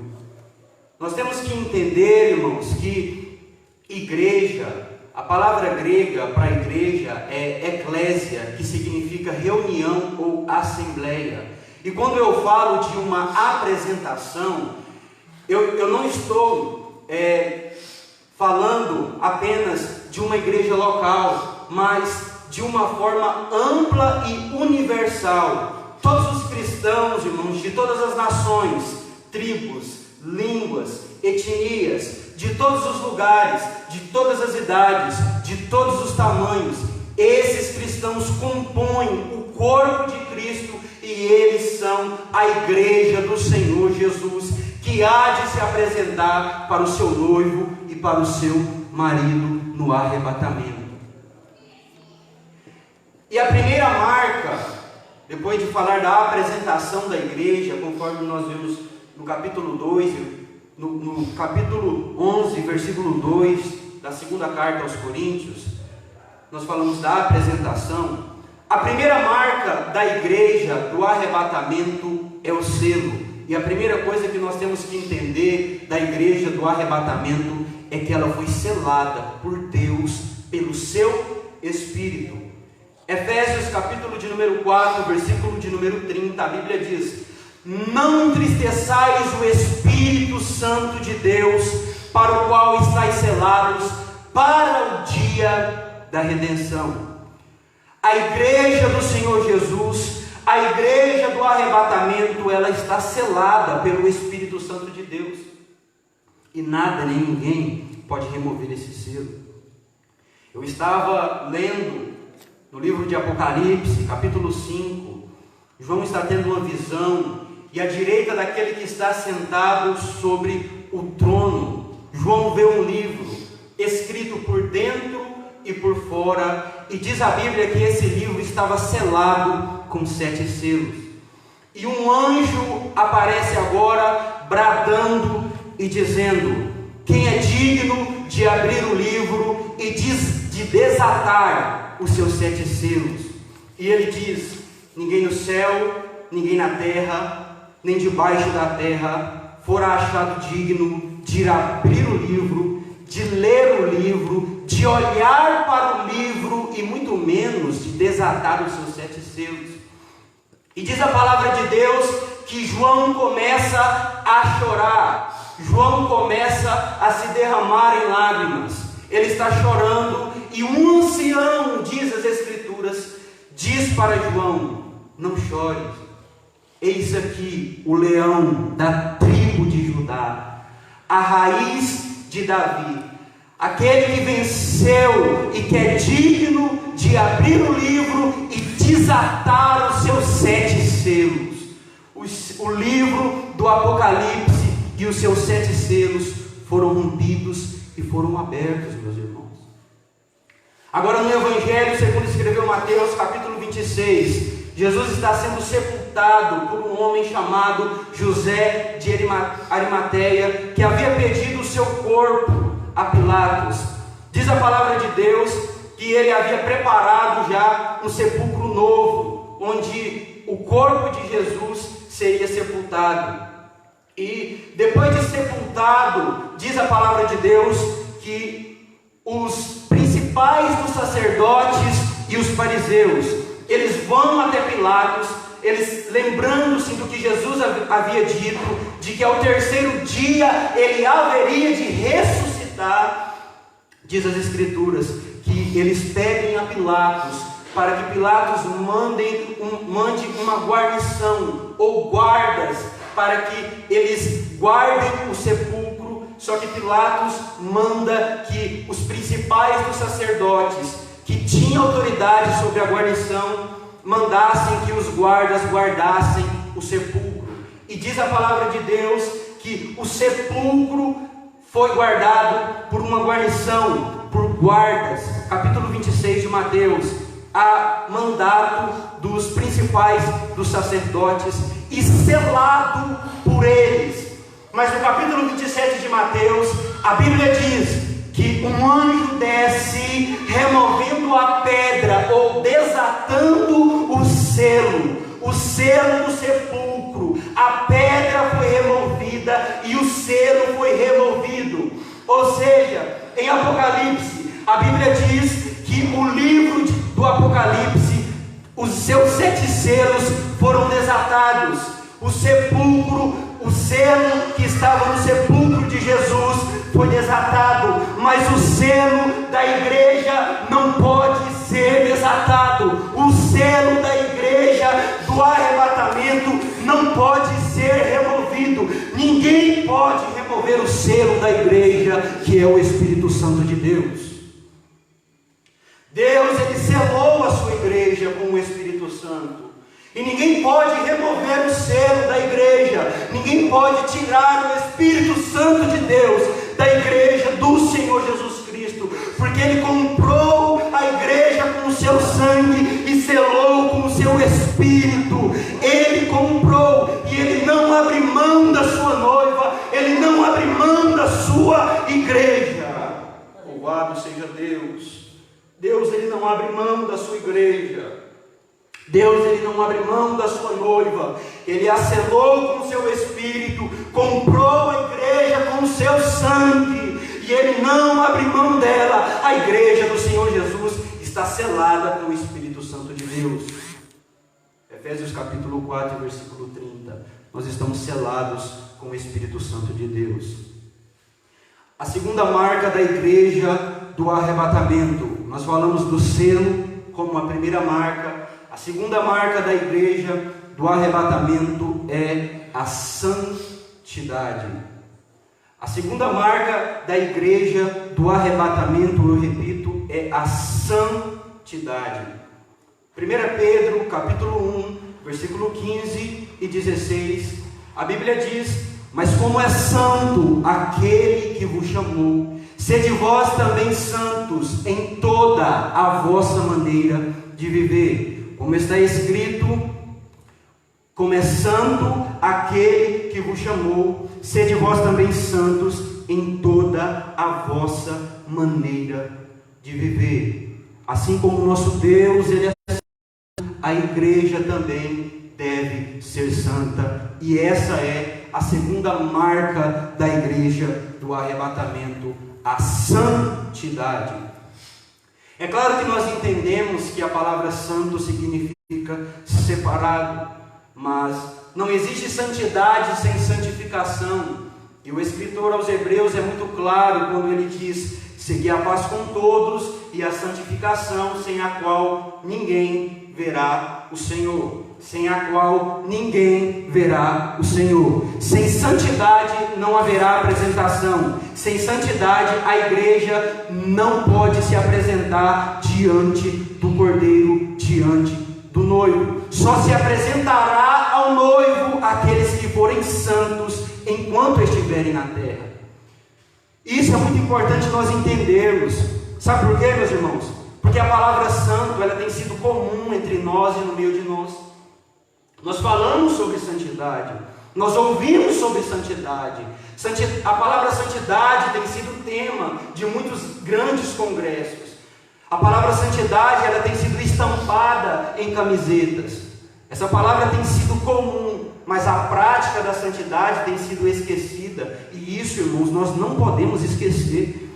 Nós temos que entender, irmãos, que igreja, a palavra grega para igreja é eclésia, que significa reunião ou assembleia. E quando eu falo de uma apresentação, eu não estou falando apenas de uma igreja local, mas de uma forma ampla e universal. Todos os cristãos, irmãos, de todas as nações, tribos, línguas, etnias, de todos os lugares, de todas as idades, de todos os tamanhos, esses cristãos compõem o corpo de Cristo e eles são a igreja do Senhor Jesus, que há de se apresentar para o seu noivo e para o seu marido no arrebatamento. E a primeira marca, depois de falar da apresentação da igreja, conforme nós vimos no capítulo 2, no capítulo 11, versículo 2, da segunda carta aos Coríntios, nós falamos da apresentação. A primeira marca da igreja do arrebatamento é o selo. E a primeira coisa que nós temos que entender da igreja do arrebatamento é que ela foi selada por Deus, pelo seu Espírito. Efésios capítulo de número 4, versículo de número 30, a Bíblia diz: não entristeçais o Espírito Santo de Deus, para o qual estáis selados para o dia da redenção. A igreja do Senhor Jesus, a igreja do arrebatamento, ela está selada pelo Espírito Santo de Deus. E nada nem ninguém pode remover esse selo. Eu estava lendo no livro de Apocalipse, capítulo 5, João está tendo uma visão, e à direita daquele que está sentado sobre o trono, João vê um livro escrito por dentro e por fora, e diz a Bíblia que esse livro estava selado com 7 selos. E um anjo aparece agora bradando e dizendo: quem é digno de abrir o livro e de desatar os seus 7 selos? E ele diz: ninguém no céu, ninguém na terra, nem debaixo da terra fora achado digno de abrir o livro, de ler o livro, de olhar para o livro e muito menos de desatar os seus 7 selos. E diz a palavra de Deus que João começa a chorar, João começa a se derramar em lágrimas, ele está chorando, e um ancião, diz as Escrituras, diz para João: não chores, eis aqui o leão da tribo de Judá, a raiz de Davi, aquele que venceu e que é digno de abrir o livro e desatar os seus 7 selos. O livro do Apocalipse e os seus 7 selos foram rompidos e foram abertos, meus irmãos. Agora no Evangelho segundo escreveu Mateus, capítulo 26, Jesus está sendo sepultado por um homem chamado José de Arimateia, que havia pedido o seu corpo a Pilatos. Diz a palavra de Deus que ele havia preparado já um sepulcro novo, onde o corpo de Jesus seria sepultado. E depois de sepultado, diz a palavra de Deus que os principais dos sacerdotes e os fariseus, eles vão até Pilatos, eles lembrando-se do que Jesus havia dito, de que ao 3º dia ele haveria de ressuscitar. Diz as Escrituras que eles pedem a Pilatos para que Pilatos mande uma guarnição ou guardas para que eles guardem o sepulcro. Só que Pilatos manda que os principais dos sacerdotes, que tinham autoridade sobre a guarnição, mandassem que os guardas guardassem o sepulcro. E diz a palavra de Deus que o sepulcro foi guardado por uma guarnição, por guardas. Capítulo 26 de Mateus, a mandato dos principais dos sacerdotes e selado por eles. Mas no capítulo 27 de Mateus, a Bíblia diz que um anjo desce removendo a pedra ou desatando o selo do sepulcro. A pedra foi removida e o selo foi removido. Ou seja, em Apocalipse, a Bíblia diz que o livro do Apocalipse, os seus 7 selos foram desatados. O sepulcro, o selo que estava no sepulcro de Jesus foi desatado, mas o selo da igreja não pode ser desatado. O selo da igreja do arrebatamento não pode ser removido. Ninguém pode remover o selo da igreja, que é o Espírito Santo de Deus. Deus, ele selou a sua igreja com o Espírito Santo. E ninguém pode remover o selo da igreja. Ninguém pode tirar o Espírito Santo de Deus da igreja do Senhor Jesus Cristo. Porque Ele comprou a igreja com o seu sangue e selou com o seu Espírito. Ele comprou e Ele não abre mão da sua noiva. Ele não abre mão da sua igreja. Louvado seja Deus. Deus, Ele não abre mão da sua igreja. Deus, Ele não abre mão da sua noiva. Ele a selou com o seu Espírito, comprou a igreja com o seu sangue, e Ele não abre mão dela. A igreja do Senhor Jesus está selada com o Espírito Santo de Deus. Efésios capítulo 4, versículo 30. Nós estamos selados com o Espírito Santo de Deus. A segunda marca da igreja do arrebatamento. Nós falamos do selo como a primeira marca. A segunda marca da igreja do arrebatamento é a santidade. A segunda marca da igreja do arrebatamento, eu repito, é a santidade. 1 Pedro, capítulo 1, versículo 15 e 16, a Bíblia diz: mas como é santo aquele que vos chamou, sede vós também santos em toda a vossa maneira de viver. Como está escrito, como é santo aquele que vos chamou, sede vós também santos em toda a vossa maneira de viver. Assim como o nosso Deus, Ele é santo, a igreja também deve ser santa. E essa é a segunda marca da igreja do arrebatamento, a santidade. É claro que nós entendemos que a palavra santo significa separado, mas não existe santidade sem santificação. E o escritor aos Hebreus é muito claro quando ele diz: segui a paz com todos e a santificação, sem a qual ninguém verá o Senhor. Sem a qual ninguém verá o Senhor. Sem santidade não haverá apresentação. Sem santidade a igreja não pode se apresentar diante do Cordeiro, diante do noivo. Só se apresentará ao noivo aqueles que forem santos enquanto estiverem na terra. Isso é muito importante nós entendermos. Sabe por quê, meus irmãos? Porque a palavra santo, ela tem sido comum entre nós e no meio de nós. Nós falamos sobre santidade, nós ouvimos sobre santidade. A palavra santidade tem sido tema de muitos grandes congressos. A palavra santidade, ela tem sido estampada em camisetas. Essa palavra tem sido comum, mas a prática da santidade tem sido esquecida. E isso, irmãos, nós não podemos esquecer.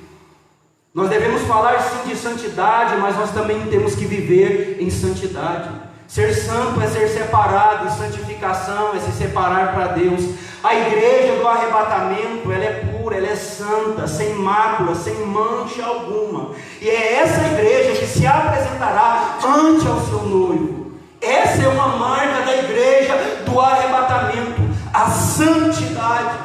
Nós devemos falar sim de santidade, mas nós também temos que viver em santidade. Ser santo é ser separado, e santificação é se separar para Deus. A igreja do arrebatamento, ela é pura, ela é santa, sem mácula, sem mancha alguma. E é essa igreja que se apresentará ante ao seu noivo. Essa é uma marca da igreja do arrebatamento, a santidade.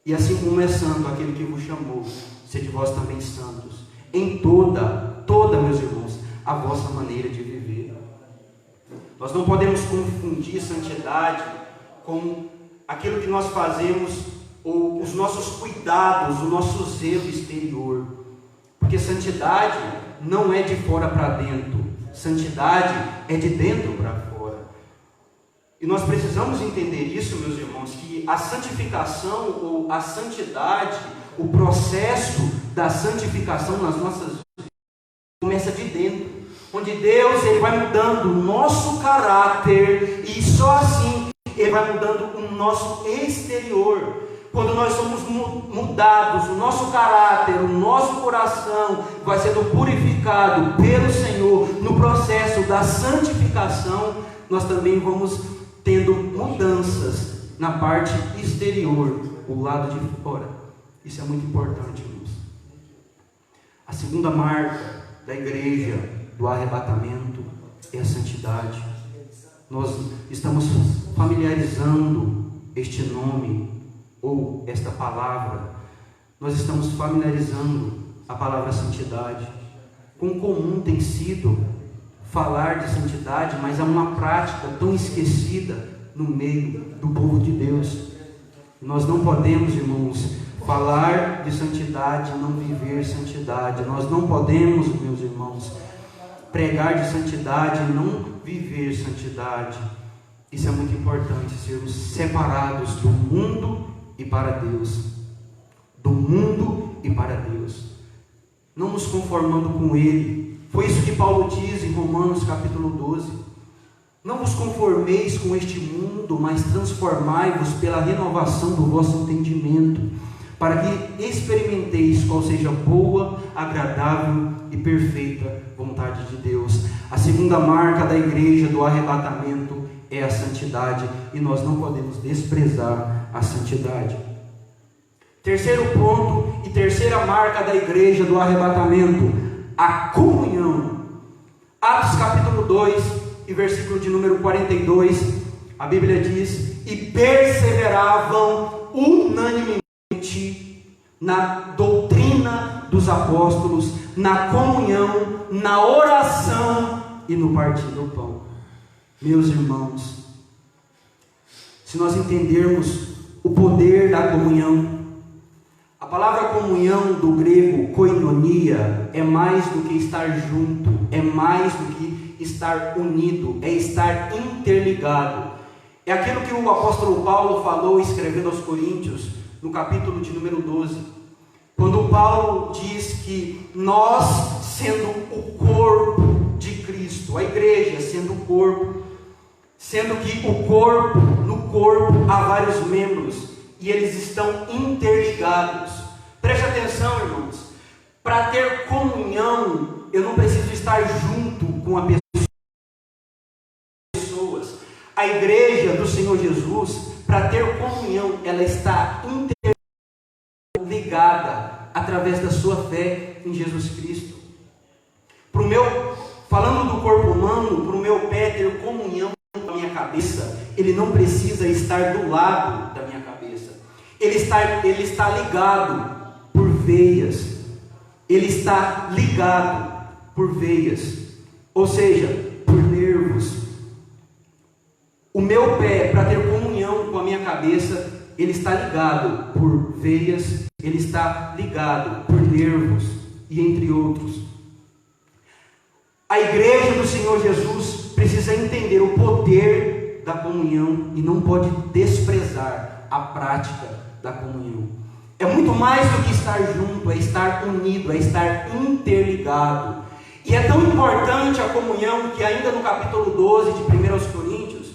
E assim como é santo aquele que vos chamou, sede vós também santos, em toda, meus irmãos, a vossa maneira de viver. Nós não podemos confundir santidade com aquilo que nós fazemos, ou os nossos cuidados, o nosso zelo exterior. Porque santidade não é de fora para dentro, santidade é de dentro para fora. E nós precisamos entender isso, meus irmãos, que a santificação ou a santidade, o processo da santificação nas nossas vidas começa de dentro, onde Deus ele vai mudando o nosso caráter, e só assim Ele vai mudando o nosso exterior. Quando nós somos mudados, o nosso caráter, o nosso coração vai sendo purificado pelo Senhor no processo da santificação, nós também vamos tendo mudanças na parte exterior, o lado de fora. Isso é muito importante, irmãos. A segunda marca da igreja do arrebatamento é a santidade. Nós estamos familiarizando este nome ou esta palavra, nós estamos familiarizando a palavra santidade. Quão comum tem sido falar de santidade, mas é uma prática tão esquecida no meio do povo de Deus. Nós não podemos, irmãos, falar de santidade e não viver santidade. Nós não podemos, meus irmãos, pregar de santidade e não viver santidade. Isso é muito importante, sermos separados do mundo e para Deus, do mundo e para Deus, não nos conformando com Ele. Foi isso que Paulo diz em Romanos capítulo 12: não vos conformeis com este mundo, mas transformai-vos pela renovação do vosso entendimento, para que experimenteis qual seja a boa, agradável e perfeita vontade de Deus. A segunda marca da igreja do arrebatamento é a santidade, e nós não podemos desprezar a santidade. Terceiro ponto e terceira marca da igreja do arrebatamento: a comunhão. Atos capítulo 2 e versículo de número 42, a Bíblia diz: e perseveravam unanimemente na doutrina dos apóstolos, na comunhão, na oração e no partir do pão. Meus irmãos, se nós entendermos o poder da comunhão, a palavra comunhão do grego koinonia é mais do que estar junto, é mais do que estar unido, é estar interligado. É aquilo que o apóstolo Paulo falou escrevendo aos Coríntios, no capítulo de número 12, quando Paulo diz que nós, sendo o corpo de Cristo, a igreja sendo o corpo, sendo que no corpo há vários membros e eles estão interligados. Preste atenção, irmãos, para ter comunhão eu não preciso estar junto com a pessoas. A igreja do Senhor Jesus, para ter comunhão, ela está interligada através da sua fé em Jesus Cristo. Falando do corpo humano, para o meu pé ter comunhão com a minha cabeça, ele não precisa estar do lado da minha cabeça. Ele está ligado por veias. Ele está ligado por veias, ou seja, por nervos. O meu pé, para ter comunhão com a minha cabeça, ele está ligado por veias, ele está ligado por nervos e entre outros. A igreja do Senhor Jesus precisa entender o poder da comunhão e não pode desprezar a prática da comunhão. É muito mais do que estar junto, é estar unido, é estar interligado. E é tão importante a comunhão que ainda no capítulo 12 de 1 Coríntios,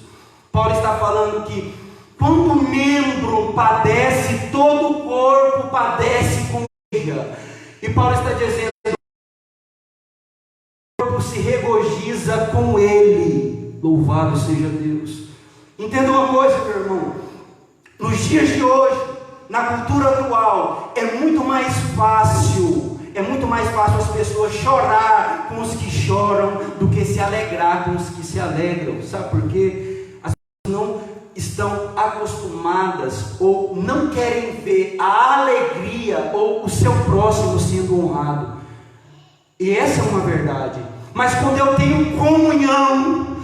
Paulo está falando que quando o membro padece, todo o corpo padece com ele. E Paulo está dizendo: o corpo se regozija com ele. Louvado seja Deus. Entenda uma coisa, meu irmão. Nos dias de hoje, na cultura atual, é muito mais fácil as pessoas chorar com os que choram do que se alegrar com os que se alegram. Sabe por quê? As pessoas não estão acostumadas ou não querem ver a alegria ou o seu próximo sendo honrado. E essa é uma verdade. Mas quando eu tenho comunhão,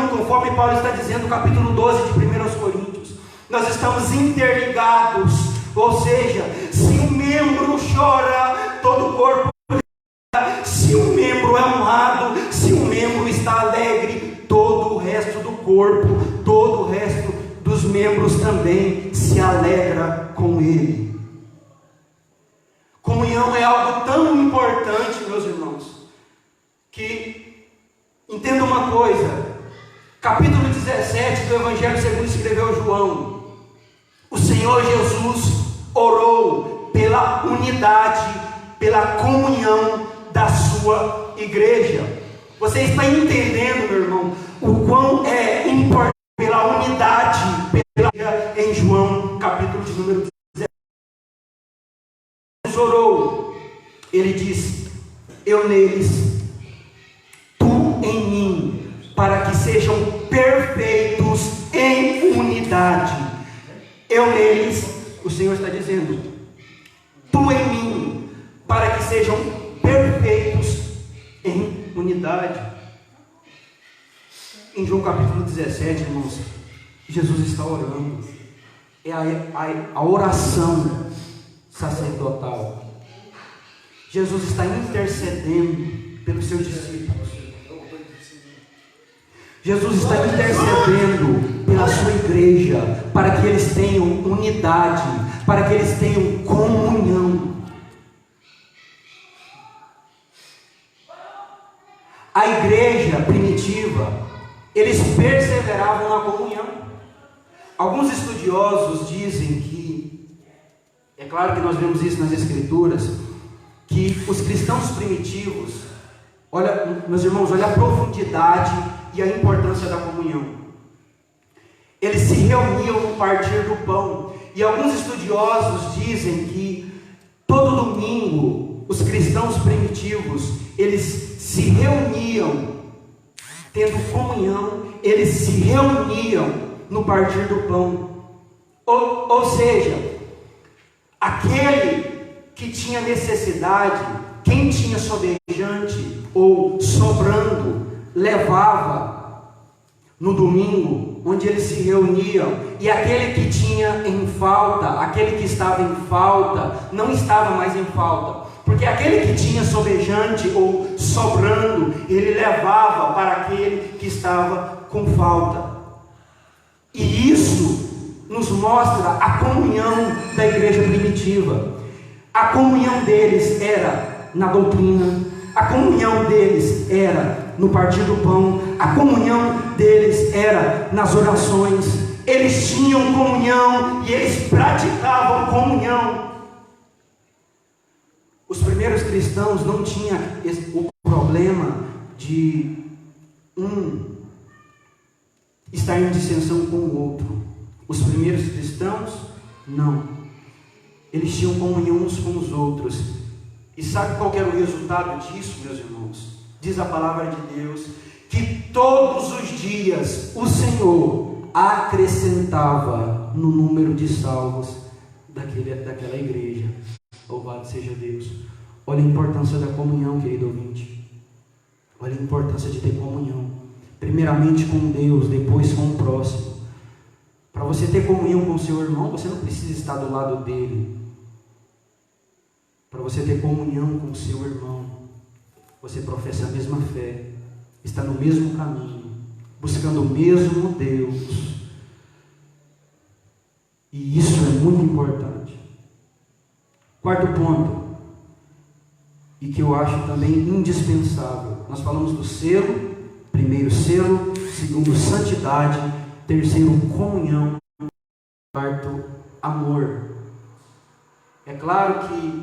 conforme Paulo está dizendo no capítulo 12 de 1 Coríntios, nós estamos interligados. Ou seja, se um membro chora, todo o corpo chora. Se um membro é honrado, se um membro está alegre, todo o resto do corpo, todo o resto dos membros também se alegra com ele. Comunhão é algo tão importante, meus irmãos, que entenda uma coisa. Capítulo 17 do Evangelho segundo escreveu João. O Senhor Jesus orou pela unidade, pela comunhão da sua igreja. Você está entendendo, meu irmão, o quão é importante pela unidade, pela igreja, em João, capítulo de número 17. Jesus orou, ele disse: eu neles, tu em mim, para que sejam perfeitos em unidade. Eu neles, o Senhor está dizendo, tu em mim, para que sejam perfeitos em unidade. Em João capítulo 17, irmãos, Jesus está orando. É a oração sacerdotal. Jesus está intercedendo pelos seus discípulos. Jesus está intercedendo pela sua igreja, para que eles tenham unidade, para que eles tenham comunhão. A igreja primitiva, eles perseveravam na comunhão. Alguns estudiosos dizem que, é claro que nós vemos isso nas Escrituras, que os cristãos primitivos, olha, meus irmãos, olha a profundidade e a importância da comunhão. Eles se reuniam no partir do pão. E alguns estudiosos dizem que todo domingo os cristãos primitivos, eles se reuniam, tendo comunhão, eles se reuniam no partir do pão. Ou seja, aquele que tinha necessidade, quem tinha sobejante ou sobrando, levava no domingo, onde eles se reuniam, e aquele que tinha em falta, aquele que estava em falta, não estava mais em falta, porque aquele que tinha sobejante ou sobrando, ele levava para aquele que estava com falta. E isso nos mostra a comunhão da igreja primitiva. A comunhão deles era na doutrina, a comunhão deles era no partir do pão, a comunhão deles era nas orações. Eles tinham comunhão e eles praticavam comunhão. Os primeiros cristãos não tinham o problema de estar em dissensão com o outro. Os primeiros cristãos, não. Eles tinham comunhão uns com os outros. E sabe qual era o resultado disso, meus irmãos? Diz a palavra de Deus, que todos os dias o Senhor acrescentava no número de salvos daquela igreja. Louvado seja Deus. Olha a importância da comunhão, querido ouvinte. Olha a importância de ter comunhão. Primeiramente com Deus, depois com o próximo. Para você ter comunhão com o seu irmão, você não precisa estar do lado dele. Para você ter comunhão com o seu irmão, você professa a mesma fé, está no mesmo caminho, buscando o mesmo Deus. E isso é muito importante. Quarto ponto, e que eu acho também indispensável. Nós falamos do selo, primeiro selo, segundo santidade, terceiro comunhão, quarto amor. É claro que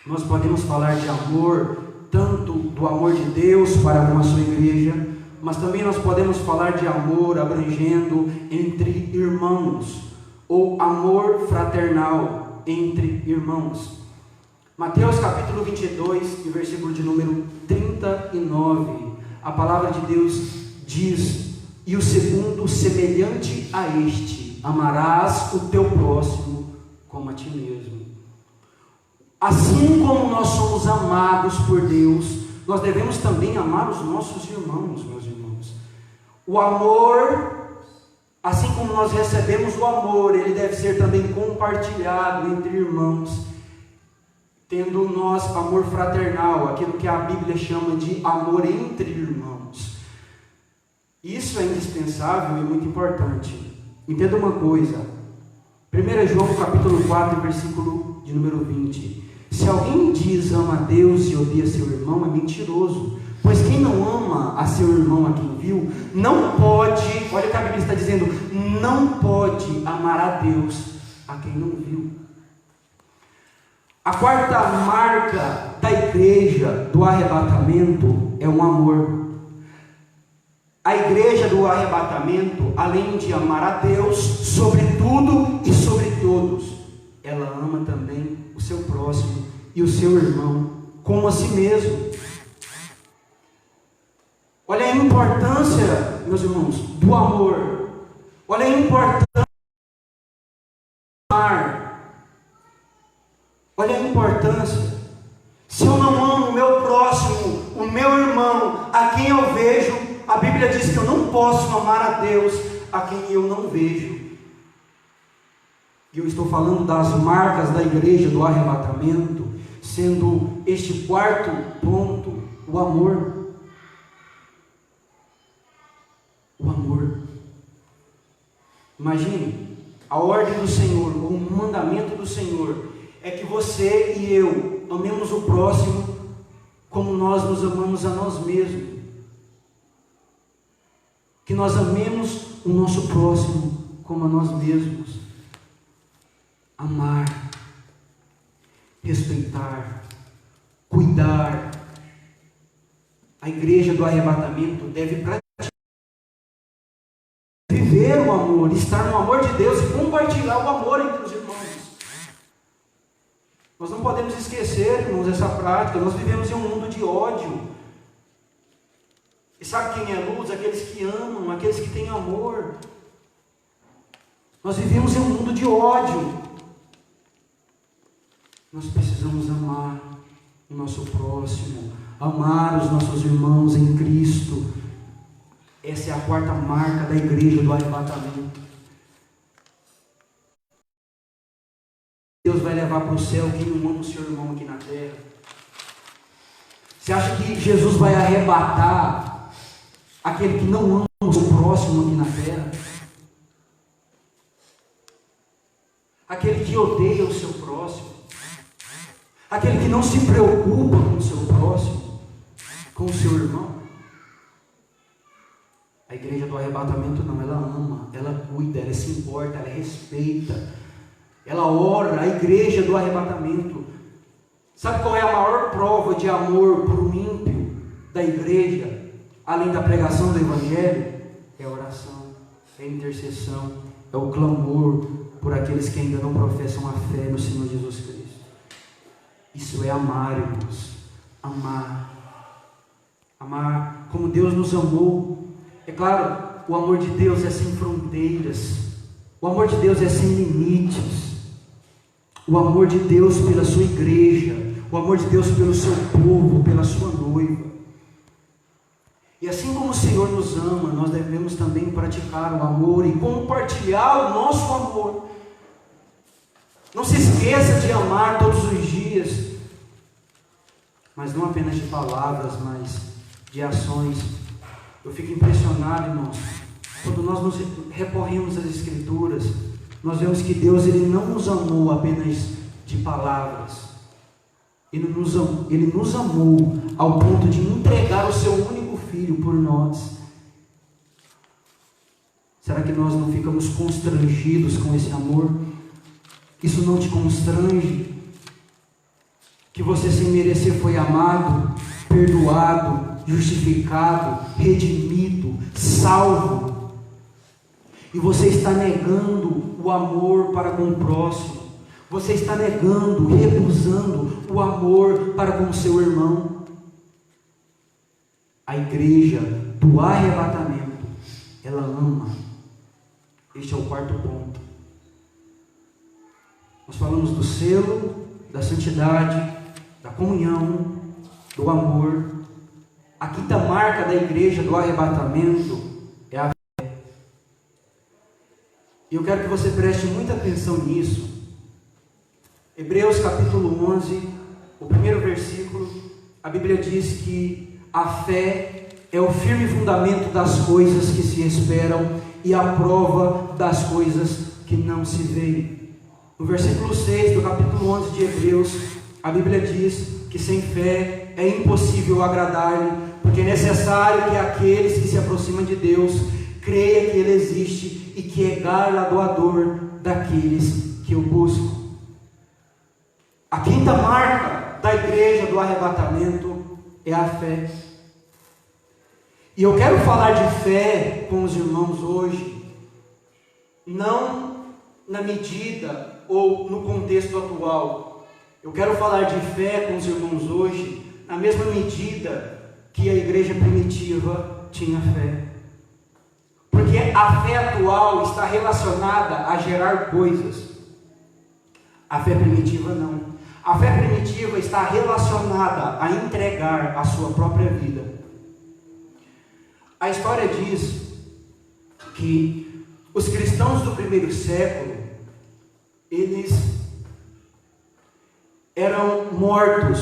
nós podemos falar de amor, tanto do amor de Deus para com a sua igreja, mas também nós podemos falar de amor abrangendo entre irmãos, ou amor fraternal entre irmãos. Mateus capítulo 22, e versículo de número 39, a palavra de Deus diz: E o segundo, semelhante a este: amarás o teu próximo como a ti mesmo. Assim como nós somos amados por Deus, nós devemos também amar os nossos irmãos, meus irmãos. O amor, assim como nós recebemos o amor, ele deve ser também compartilhado entre irmãos, tendo nós amor fraternal, aquilo que a Bíblia chama de amor entre irmãos. Isso é indispensável e muito importante. Entenda uma coisa, 1 João capítulo 4, versículo de número 20. Se alguém diz ama a Deus e odeia seu irmão, é mentiroso. Pois quem não ama a seu irmão a quem viu, não pode, olha o que a Bíblia está dizendo, não pode amar a Deus a quem não viu. A quarta marca da igreja do arrebatamento é o amor. A igreja do arrebatamento, além de amar a Deus sobre tudo e sobre todos, ela ama também o seu próximo e o seu irmão como a si mesmo. Olha a importância, meus irmãos, do amor. Olha a importância do amar. Olha a importância. Se eu não amo o meu próximo, o meu irmão, a quem eu vejo, a Bíblia diz que eu não posso amar a Deus a quem eu não vejo. E eu estou falando das marcas da igreja do arrebatamento, sendo este quarto ponto o amor. O amor. Imagine, a ordem do Senhor, o mandamento do Senhor é que você e eu amemos o próximo como nós nos amamos a nós mesmos. Que nós amemos o nosso próximo como a nós mesmos. Amar, respeitar, cuidar. A igreja do arrebatamento deve praticar, viver o amor, estar no amor de Deus e compartilhar o amor entre os irmãos. Nós não podemos esquecer, irmãos, essa prática. Nós vivemos em um mundo de ódio. E sabe quem é luz? Aqueles que amam, aqueles que têm amor. Nós vivemos em um mundo de ódio. Nós precisamos amar o nosso próximo, amar os nossos irmãos em Cristo. Essa é a quarta marca da igreja do arrebatamento. Deus vai levar para o céu quem não ama o seu irmão aqui na terra. Você acha que Jesus vai arrebatar aquele que não ama o seu próximo aqui na terra? Aquele que odeia o seu próximo? Aquele que não se preocupa com o seu próximo, com o seu irmão? A igreja do arrebatamento não, ela ama, ela cuida, ela se importa, ela respeita, ela ora. A igreja do arrebatamento, sabe qual é a maior prova de amor para o ímpio da igreja, além da pregação do evangelho? É a oração, é a intercessão, é o clamor por aqueles que ainda não professam a fé no Senhor Jesus Cristo. Isso é amar, irmãos. Amar como Deus nos amou. É claro, o amor de Deus é sem fronteiras. O amor de Deus é sem limites. O amor de Deus pela sua igreja. O amor de Deus pelo seu povo, pela sua noiva. E assim como o Senhor nos ama, nós devemos também praticar o amor e compartilhar o nosso amor. Não se esqueça de amar todos os dias, mas não apenas de palavras, mas de ações. Eu fico impressionado, irmãos, quando nós nos recorremos às Escrituras, nós vemos que Deus, Ele não nos amou apenas de palavras. Ele nos amou ao ponto de entregar o seu único Filho por nós. Será que nós não ficamos constrangidos com esse amor? Isso não te constrange? Que você sem merecer foi amado, perdoado, justificado, redimido, salvo. E você está negando o amor para com o próximo. Você está negando, recusando o amor para com o seu irmão. A igreja do arrebatamento, ela ama. Este é o quarto ponto. Nós falamos do selo, da santidade, da comunhão, do amor. A quinta marca da igreja do arrebatamento é a fé. E eu quero que você preste muita atenção nisso. Hebreus capítulo 11, o primeiro versículo, a Bíblia diz que a fé é o firme fundamento das coisas que se esperam e a prova das coisas que não se veem. No versículo 6 do capítulo 11 de Hebreus, a Bíblia diz que sem fé é impossível agradar-lhe, porque é necessário que aqueles que se aproximam de Deus creia que Ele existe e que é galardoador daqueles que o buscam. A quinta marca da igreja do arrebatamento é a fé. E eu quero falar de fé com os irmãos hoje, não na medida ou no contexto atual. Eu quero falar de fé com os irmãos hoje, na mesma medida que a igreja primitiva tinha fé. Porque a fé atual está relacionada a gerar coisas. A fé primitiva não. A fé primitiva está relacionada a entregar a sua própria vida. A história diz que os cristãos do primeiro século, eles eram mortos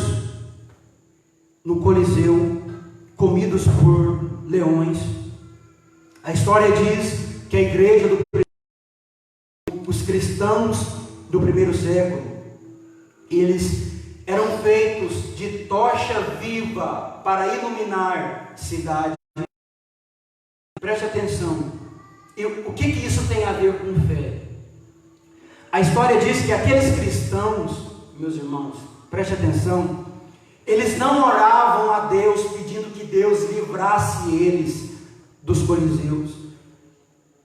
no Coliseu, comidos por leões. A história diz que a igreja os cristãos do primeiro século, eles eram feitos de tocha viva para iluminar cidades. Preste atenção. O que isso tem a ver com fé? A história diz que aqueles cristãos, meus irmãos, preste atenção, eles não oravam a Deus pedindo que Deus livrasse eles dos coliseus.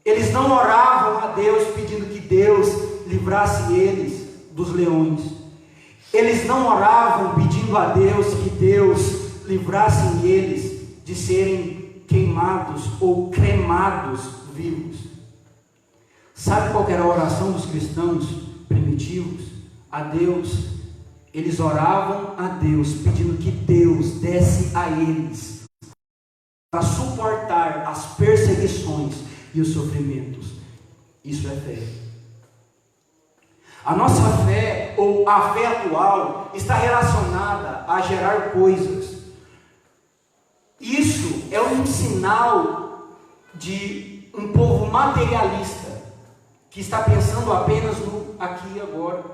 Eles não oravam a Deus pedindo que Deus livrasse eles dos leões. Eles não oravam pedindo a Deus que Deus livrasse eles de serem queimados ou cremados vivos. Sabe qual era a oração dos cristãos primitivos? A Deus. Eles oravam a Deus pedindo que Deus desse a eles para suportar as perseguições e os sofrimentos. Isso é fé. A nossa fé, ou a fé atual, está relacionada a gerar coisas. Isso é um sinal de um povo materialista, que está pensando apenas no aqui e agora.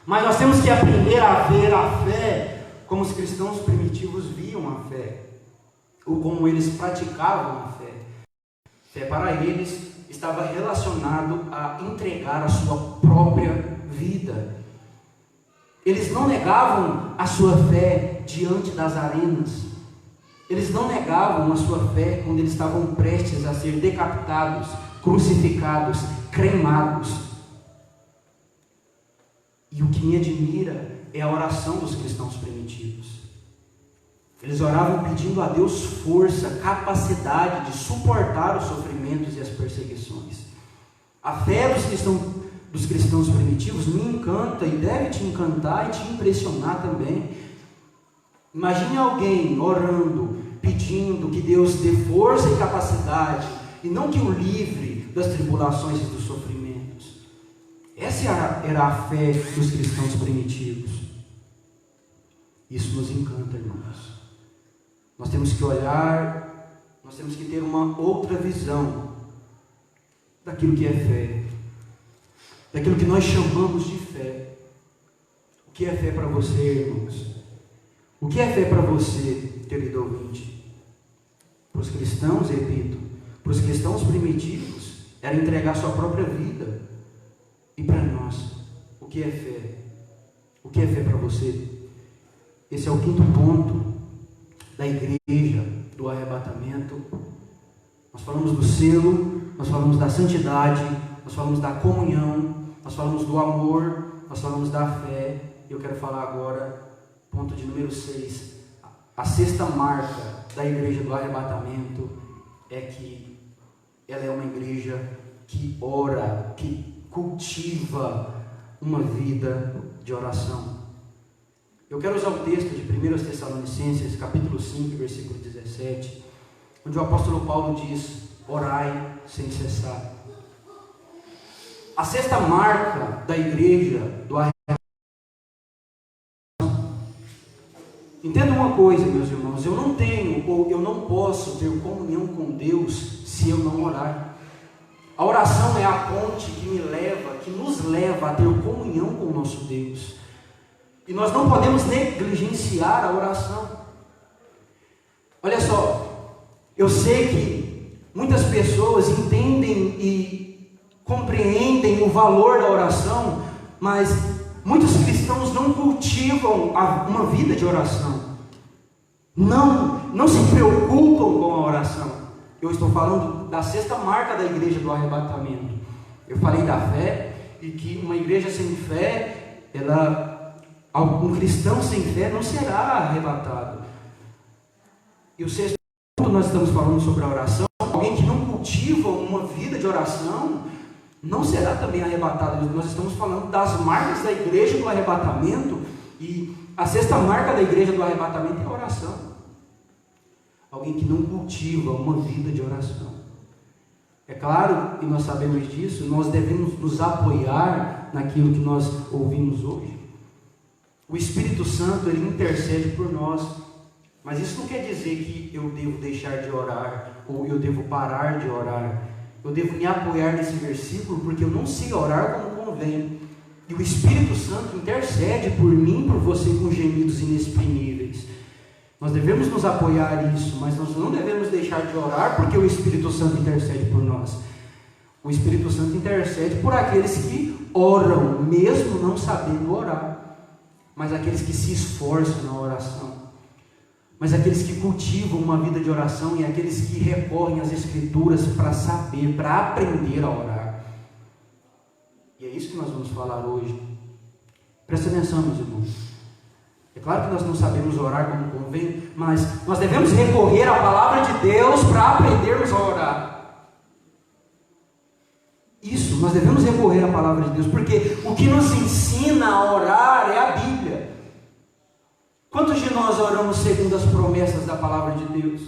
Mas nós temos que aprender a ver a fé como os cristãos primitivos viam a fé, ou como eles praticavam a fé. Fé para eles estava relacionado a entregar a sua própria vida. Eles não negavam a sua fé diante das arenas. Eles não negavam a sua fé quando eles estavam prestes a ser decapitados, crucificados, cremados. E o que me admira é a oração dos cristãos primitivos. Eles oravam pedindo a Deus força, capacidade de suportar os sofrimentos e as perseguições. A fé dos cristãos primitivos me encanta e deve te encantar e te impressionar também. Imagine alguém orando, pedindo que Deus dê força e capacidade, e não que o livre das tribulações e dos sofrimentos. Essa era a fé dos cristãos primitivos. Isso nos encanta, irmãos. Nós temos que olhar, nós temos que ter uma outra visão daquilo que é fé, daquilo que nós chamamos de fé. O que é fé para você, irmãos? O que é fé para você, querido ouvinte? Para os cristãos, repito, para os cristãos primitivos, era entregar sua própria vida. E para nós, o que é fé? O que é fé para você? Esse é o quinto ponto da igreja do arrebatamento. Nós falamos do selo, nós falamos da santidade, nós falamos da comunhão, nós falamos do amor, nós falamos da fé. E eu quero falar agora, ponto de número 6, a sexta marca da igreja do arrebatamento é que ela é uma igreja que ora, que cultiva uma vida de oração. Eu quero usar o texto de 1 Tessalonicenses, capítulo 5, versículo 17, onde o apóstolo Paulo diz: orai sem cessar. A sexta marca da igreja do arrebatamento. Entenda uma coisa, meus irmãos, eu não tenho ou eu não posso ter comunhão com Deus se eu não orar. A oração é a ponte que nos leva a ter comunhão com o nosso Deus. E nós não podemos negligenciar a oração. Olha só, eu sei que muitas pessoas entendem e compreendem o valor da oração, mas muitos cristãos não cultivam uma vida de oração. Não se preocupam com a oração. Eu estou falando da sexta marca da igreja do arrebatamento. Eu falei da fé, e que uma igreja sem fé, um cristão sem fé não será arrebatado. E o sexto ponto, nós estamos falando sobre a oração. Alguém que não cultiva uma vida de oração não será também arrebatado. Nós estamos falando das marcas da igreja do arrebatamento, e a sexta marca da igreja do arrebatamento é a oração. Alguém que não cultiva uma vida de oração. É claro, e nós sabemos disso, nós devemos nos apoiar naquilo que nós ouvimos hoje. O Espírito Santo, ele intercede por nós, mas isso não quer dizer que eu devo deixar de orar, ou eu devo parar de orar. Eu devo me apoiar nesse versículo, porque eu não sei orar como convém. E o Espírito Santo intercede por mim, por você, com gemidos inexprimíveis. Nós devemos nos apoiar nisso, mas nós não devemos deixar de orar, porque o Espírito Santo intercede por nós. O Espírito Santo intercede por aqueles que oram, mesmo não sabendo orar, mas aqueles que se esforçam na oração, mas aqueles que cultivam uma vida de oração, e aqueles que recorrem às Escrituras para saber, para aprender a orar. E é isso que nós vamos falar hoje. Presta atenção, meus irmãos. É claro que nós não sabemos orar como convém, mas nós devemos recorrer à palavra de Deus para aprendermos a orar. Isso, nós devemos recorrer à palavra de Deus, porque o que nos ensina a orar é a Bíblia. Quantos de nós oramos segundo as promessas da palavra de Deus?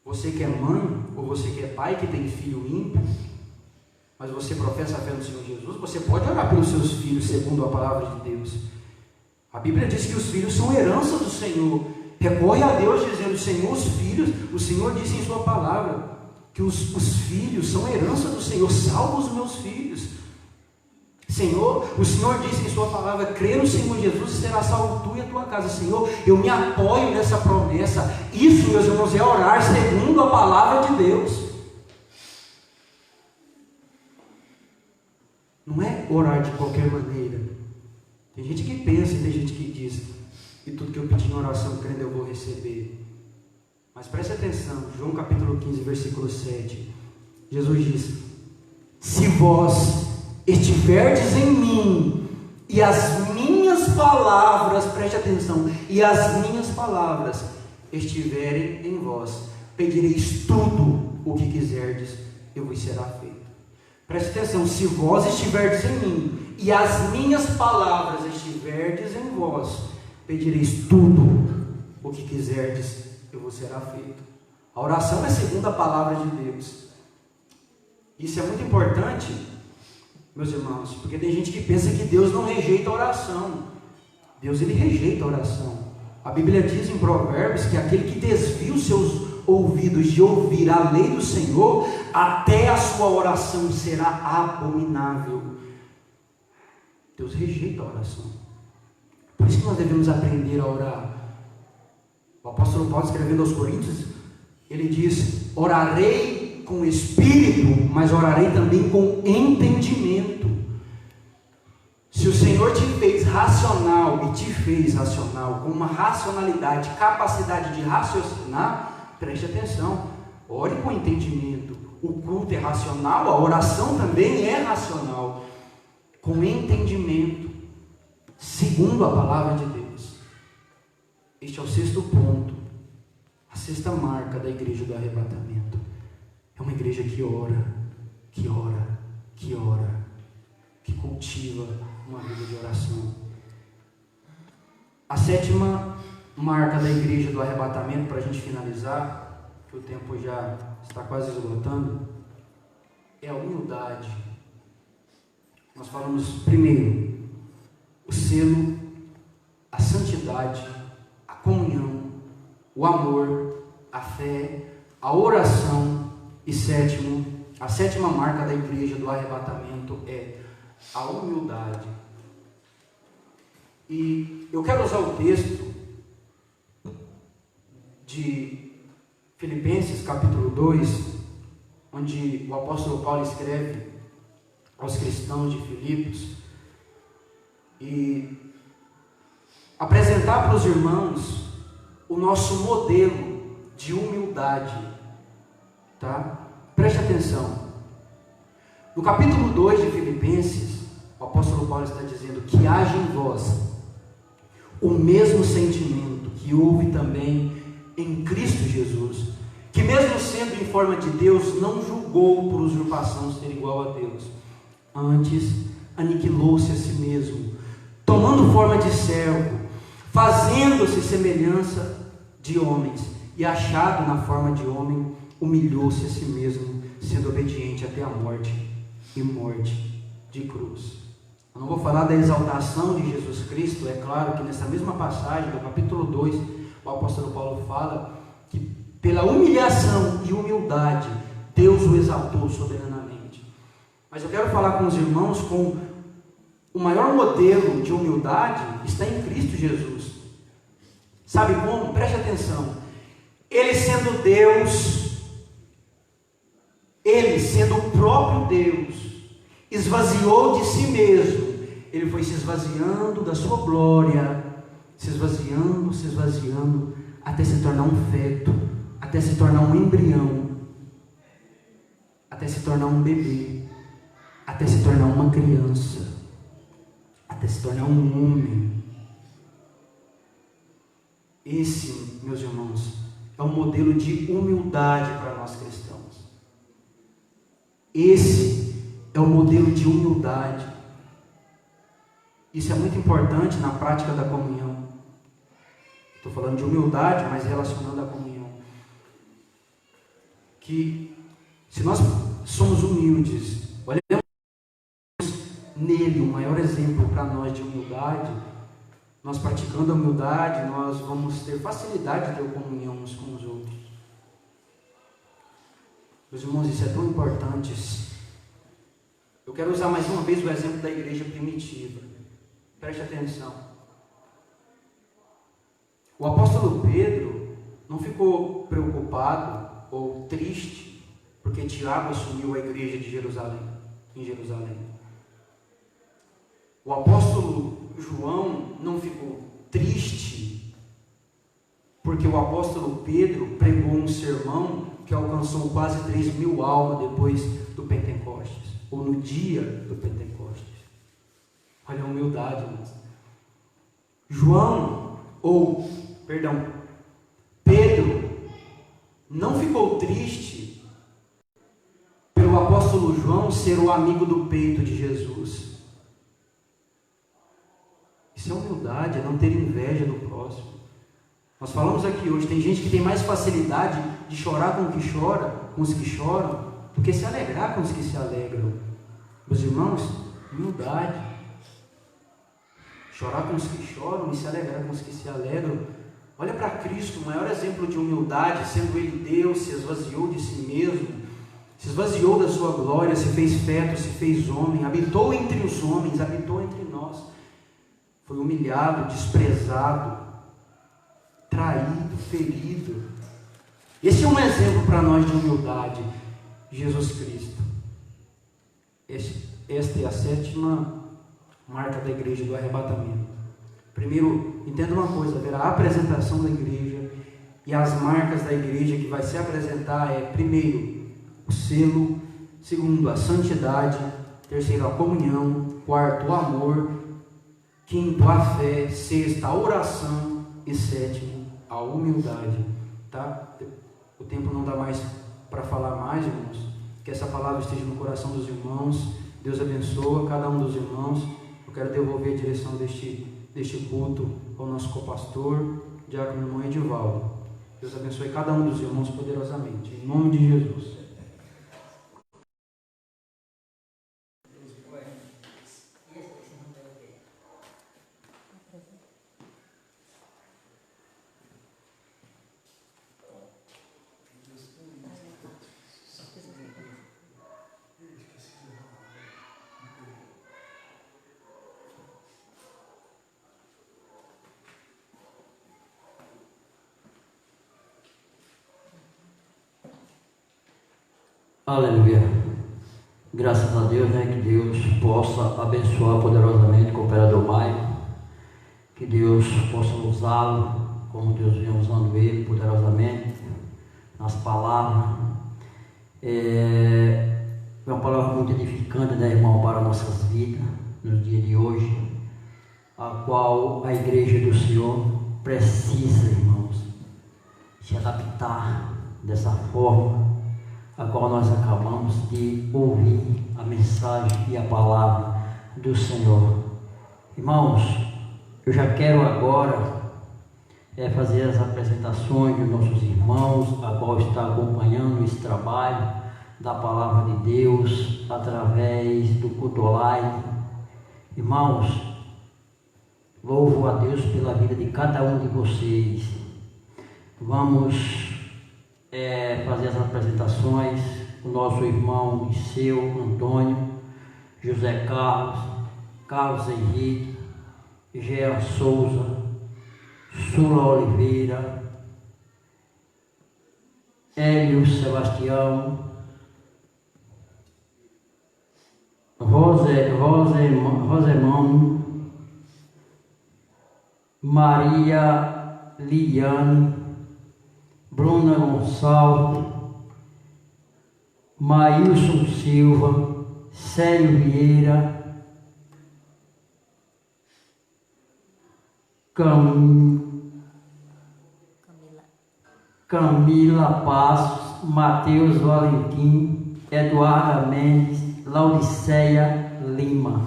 Você que é mãe, ou você que é pai, que tem filho ímpio, mas você professa a fé no Senhor Jesus, você pode orar pelos seus filhos segundo a palavra de Deus. A Bíblia diz que os filhos são herança do Senhor. Recorre a Deus dizendo: Senhor, os filhos, o Senhor disse em sua palavra que os filhos são herança do Senhor. Salva os meus filhos. Senhor, o Senhor disse em sua palavra: crê no Senhor Jesus e será salvo tu e a tua casa. Senhor, eu me apoio nessa promessa. Isso, meus irmãos, é orar segundo a palavra de Deus. Não é orar de qualquer maneira. Tem gente que pensa e tem gente que diz: e tudo que eu pedi em oração, crendo, eu vou receber. Mas preste atenção, João capítulo 15, versículo 7. Jesus diz: se vós estiverdes em mim, e as minhas palavras, preste atenção, e as minhas palavras estiverem em vós, pedireis tudo o que quiserdes, e vos será feito. Preste atenção, se vós estiverdes em mim, e as minhas palavras estiverdes em vós, pedireis tudo o que quiserdes, e vos será feito. A oração é segundo a palavra de Deus. Isso é muito importante, meus irmãos, porque tem gente que pensa que Deus não rejeita a oração. Deus, ele rejeita a oração. A Bíblia diz em Provérbios que aquele que desvia os seus ouvidos de ouvir a lei do Senhor, até a sua oração será abominável. Deus rejeita a oração. Por isso que nós devemos aprender a orar. O apóstolo Paulo, escrevendo aos Coríntios, ele diz: orarei com espírito, mas orarei também com entendimento. Se o Senhor te fez racional, e te fez racional, com uma racionalidade, capacidade de raciocinar, preste atenção, ore com entendimento. O culto é racional, a oração também é racional, com entendimento, segundo a palavra de Deus. Este é o sexto ponto, a sexta marca da igreja do arrebatamento é uma igreja que ora, que ora, que ora, que cultiva uma vida de oração. A sétima marca da igreja do arrebatamento, para a gente finalizar, que o tempo já está quase esgotando, é a humildade. Nós falamos primeiro o selo, a santidade, a comunhão, o amor, a fé, a oração. E sétimo, a sétima marca da igreja do arrebatamento é a humildade. E eu quero usar o texto de Filipenses capítulo 2, onde o apóstolo Paulo escreve aos cristãos de Filipos, e apresentar para os irmãos o nosso modelo de humildade, tá? Preste atenção. No capítulo 2 de Filipenses, o apóstolo Paulo está dizendo que haja em vós o mesmo sentimento que houve também em Cristo Jesus, que mesmo sendo em forma de Deus, não julgou por usurpação ser igual a Deus. Antes, aniquilou-se a si mesmo, tomando forma de servo, fazendo-se semelhança de homens, e achado na forma de homem, humilhou-se a si mesmo, sendo obediente até a morte, e morte de cruz. Eu não vou falar da exaltação de Jesus Cristo. É claro que nessa mesma passagem, do capítulo 2, o apóstolo Paulo fala que pela humilhação e humildade, Deus o exaltou soberanamente. Mas eu quero falar com os irmãos com o maior modelo de humildade está em Cristo Jesus. Sabe como? Preste atenção. Ele sendo Deus, ele sendo o próprio Deus, esvaziou de si mesmo. Ele foi se esvaziando da sua glória, se esvaziando, até se tornar um feto, até se tornar um embrião, até se tornar um bebê, até se tornar uma criança, até se tornar um homem. Esse, meus irmãos, é um modelo de humildade para nós cristãos. Esse é o modelo de humildade. Isso é muito importante na prática da comunhão. Estou falando de humildade, mas relacionando a comunhão. Que se nós somos humildes, olhamos nele o maior exemplo para nós de humildade, nós praticando a humildade, nós vamos ter facilidade de ter comunhão uns com os outros. Meus irmãos, isso é tão importante. Eu quero usar mais uma vez o exemplo da igreja primitiva. Preste atenção. O apóstolo Pedro não ficou preocupado ou triste porque Tiago assumiu a igreja de Jerusalém, em Jerusalém. O apóstolo João não ficou triste porque o apóstolo Pedro pregou um sermão que alcançou quase 3.000 almas depois do Pentecostes, ou no dia do Pentecostes. Olha a humildade, irmãos. Pedro não ficou triste pelo apóstolo João ser o amigo do peito de Jesus. Isso é humildade, é não ter inveja do próximo. Nós falamos aqui hoje, tem gente que tem mais facilidade de chorar com os que choram, do que se alegrar com os que se alegram. Meus irmãos, humildade. Chorar com os que choram e se alegrar com os que se alegram. Olha para Cristo, o maior exemplo de humildade, sendo Ele Deus, se esvaziou de si mesmo, se esvaziou da sua glória, se fez feto, se fez homem, habitou entre os homens, habitou entre nós. Foi humilhado, desprezado, traído, ferido. Esse é um exemplo para nós de humildade, Jesus Cristo. Esta é a sétima marca da igreja do arrebatamento. Primeiro, entenda uma coisa: haverá a apresentação da igreja, e as marcas da igreja que vai se apresentar é, primeiro, o selo; segundo, a santidade; terceiro, a comunhão; quarto, o amor; quinto, a fé; sexto, a oração; e sétimo, a humildade. tá? O tempo não dá mais para falar mais, irmãos. Que essa palavra esteja no coração dos irmãos. Deus abençoa cada um dos irmãos. Eu quero devolver a direção deste culto ao nosso copastor, diácono irmão Edivaldo. Deus abençoe cada um dos irmãos poderosamente. Em nome de Jesus. Aleluia. Graças a Deus, que Deus possa abençoar poderosamente o cooperador Maio, que Deus possa usá-lo como Deus vem usando ele poderosamente nas palavras. É uma palavra muito edificante, irmão, para nossas vidas nos dias de hoje, a qual a igreja do Senhor precisa, irmãos, se adaptar dessa forma a qual nós acabamos de ouvir a mensagem e a palavra do Senhor. Irmãos, eu já quero agora fazer as apresentações dos nossos irmãos, a qual está acompanhando esse trabalho da palavra de Deus através do culto online. Irmãos, louvo a Deus pela vida de cada um de vocês. Vamos fazer as apresentações. O nosso irmão Liceu Antônio, José Carlos Henrique, Jean Souza, Sula Oliveira, Hélio Sebastião, Rosemano, Maria Liliane, Bruna Gonçalves, Maílson Silva, Célio Vieira, Camila Passos, Mateus Valentim, Eduarda Mendes, Laudiceia Lima.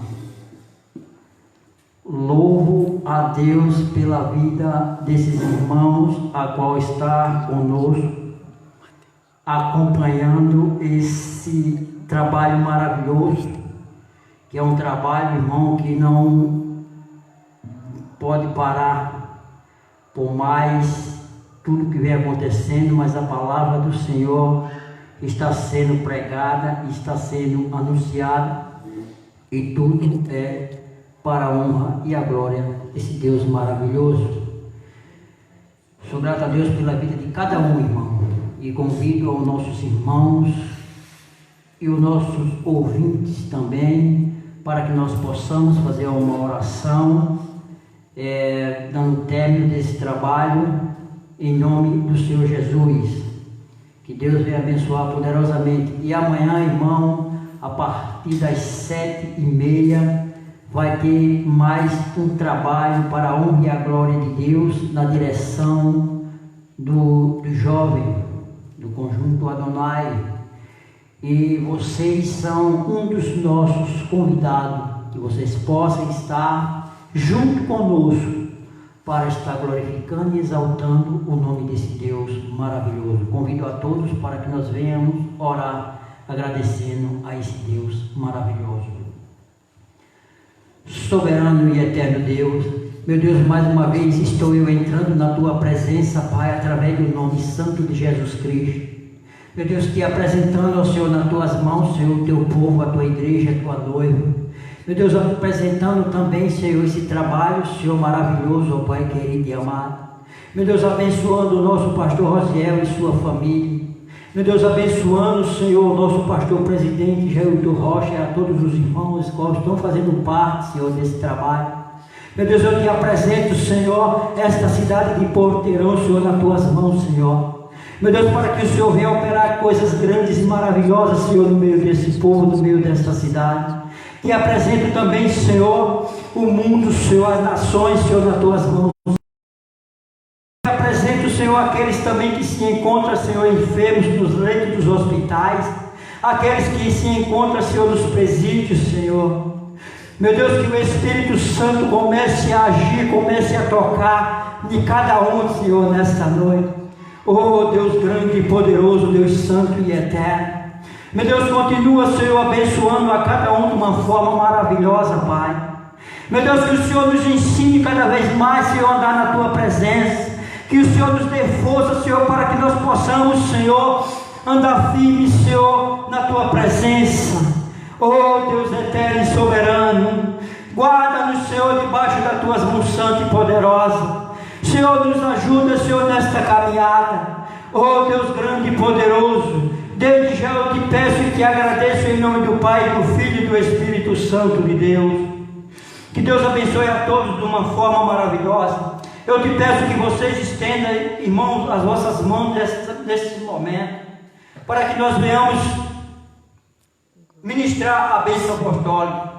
Louvo a Deus pela vida desses irmãos, a qual está conosco, acompanhando esse trabalho maravilhoso, que é um trabalho, irmão, que não pode parar, por mais tudo que vem acontecendo, mas a palavra do Senhor está sendo pregada, está sendo anunciada, e tudo é para a honra e a glória desse Deus maravilhoso. Sou grato a Deus pela vida de cada um, irmão, e convido aos nossos irmãos e os nossos ouvintes também, para que nós possamos fazer uma oração, dando término desse trabalho, em nome do Senhor Jesus. Que Deus venha abençoar poderosamente. E amanhã, irmão, a partir das 7h30, vai ter mais um trabalho para a honra e a glória de Deus, na direção do jovem, do conjunto Adonai. E vocês são um dos nossos convidados, que vocês possam estar junto conosco, para estar glorificando e exaltando o nome desse Deus maravilhoso. Convido a todos para que nós venhamos orar, agradecendo a esse Deus maravilhoso. Soberano e eterno Deus, meu Deus, mais uma vez estou eu entrando na Tua presença, Pai, através do nome santo de Jesus Cristo. Meu Deus, te apresentando ao Senhor nas Tuas mãos, Senhor, o Teu povo, a Tua igreja, a Tua noiva. Meu Deus, apresentando também, Senhor, esse trabalho, Senhor, maravilhoso, ó Pai querido e amado. Meu Deus, abençoando o nosso pastor Rosiel e sua família. Meu Deus, abençoando, Senhor, o nosso pastor presidente, Jailton Rocha, e a todos os irmãos que estão fazendo parte, Senhor, desse trabalho. Meu Deus, eu te apresento, Senhor, esta cidade de Porteirão, Senhor, nas Tuas mãos, Senhor. Meu Deus, para que o Senhor venha operar coisas grandes e maravilhosas, Senhor, no meio desse povo, no meio desta cidade. Te apresento também, Senhor, o mundo, Senhor, as nações, Senhor, nas Tuas mãos. Te apresento, Senhor, aqueles também que se encontram, Senhor, enfermos nos leitos dos hospitais, aqueles que se encontram, Senhor, nos presídios, Senhor. Meu Deus, que o Espírito Santo comece a agir, comece a tocar de cada um, Senhor, nesta noite. Oh, Deus grande e poderoso, Deus santo e eterno. Meu Deus, continua, Senhor, abençoando a cada um de uma forma maravilhosa, Pai. Meu Deus, que o Senhor nos ensine cada vez mais, Senhor, a andar na Tua presença. Que o Senhor nos dê força, Senhor, para que nós possamos, Senhor, andar firme, Senhor, na Tua presença. Oh, Deus eterno e soberano, guarda-nos, Senhor, debaixo das Tuas mãos santa e poderosa. Senhor, nos ajuda, Senhor, nesta caminhada. Oh, Deus grande e poderoso, desde já eu te peço e te agradeço em nome do Pai, do Filho e do Espírito Santo de Deus. Que Deus abençoe a todos de uma forma maravilhosa. Eu te peço que vocês estendam, irmãos, as vossas mãos nesse momento, para que nós venhamos ministrar a bênção apostólica.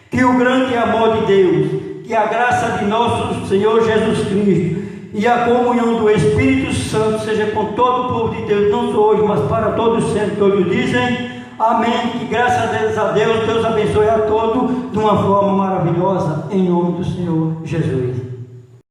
Que o grande amor de Deus, que a graça de nosso Senhor Jesus Cristo e a comunhão do Espírito Santo seja com todo o povo de Deus, não só hoje, mas para todos sempre. Todos dizem amém. E graças a Deus, Deus abençoe a todos de uma forma maravilhosa, em nome do Senhor Jesus.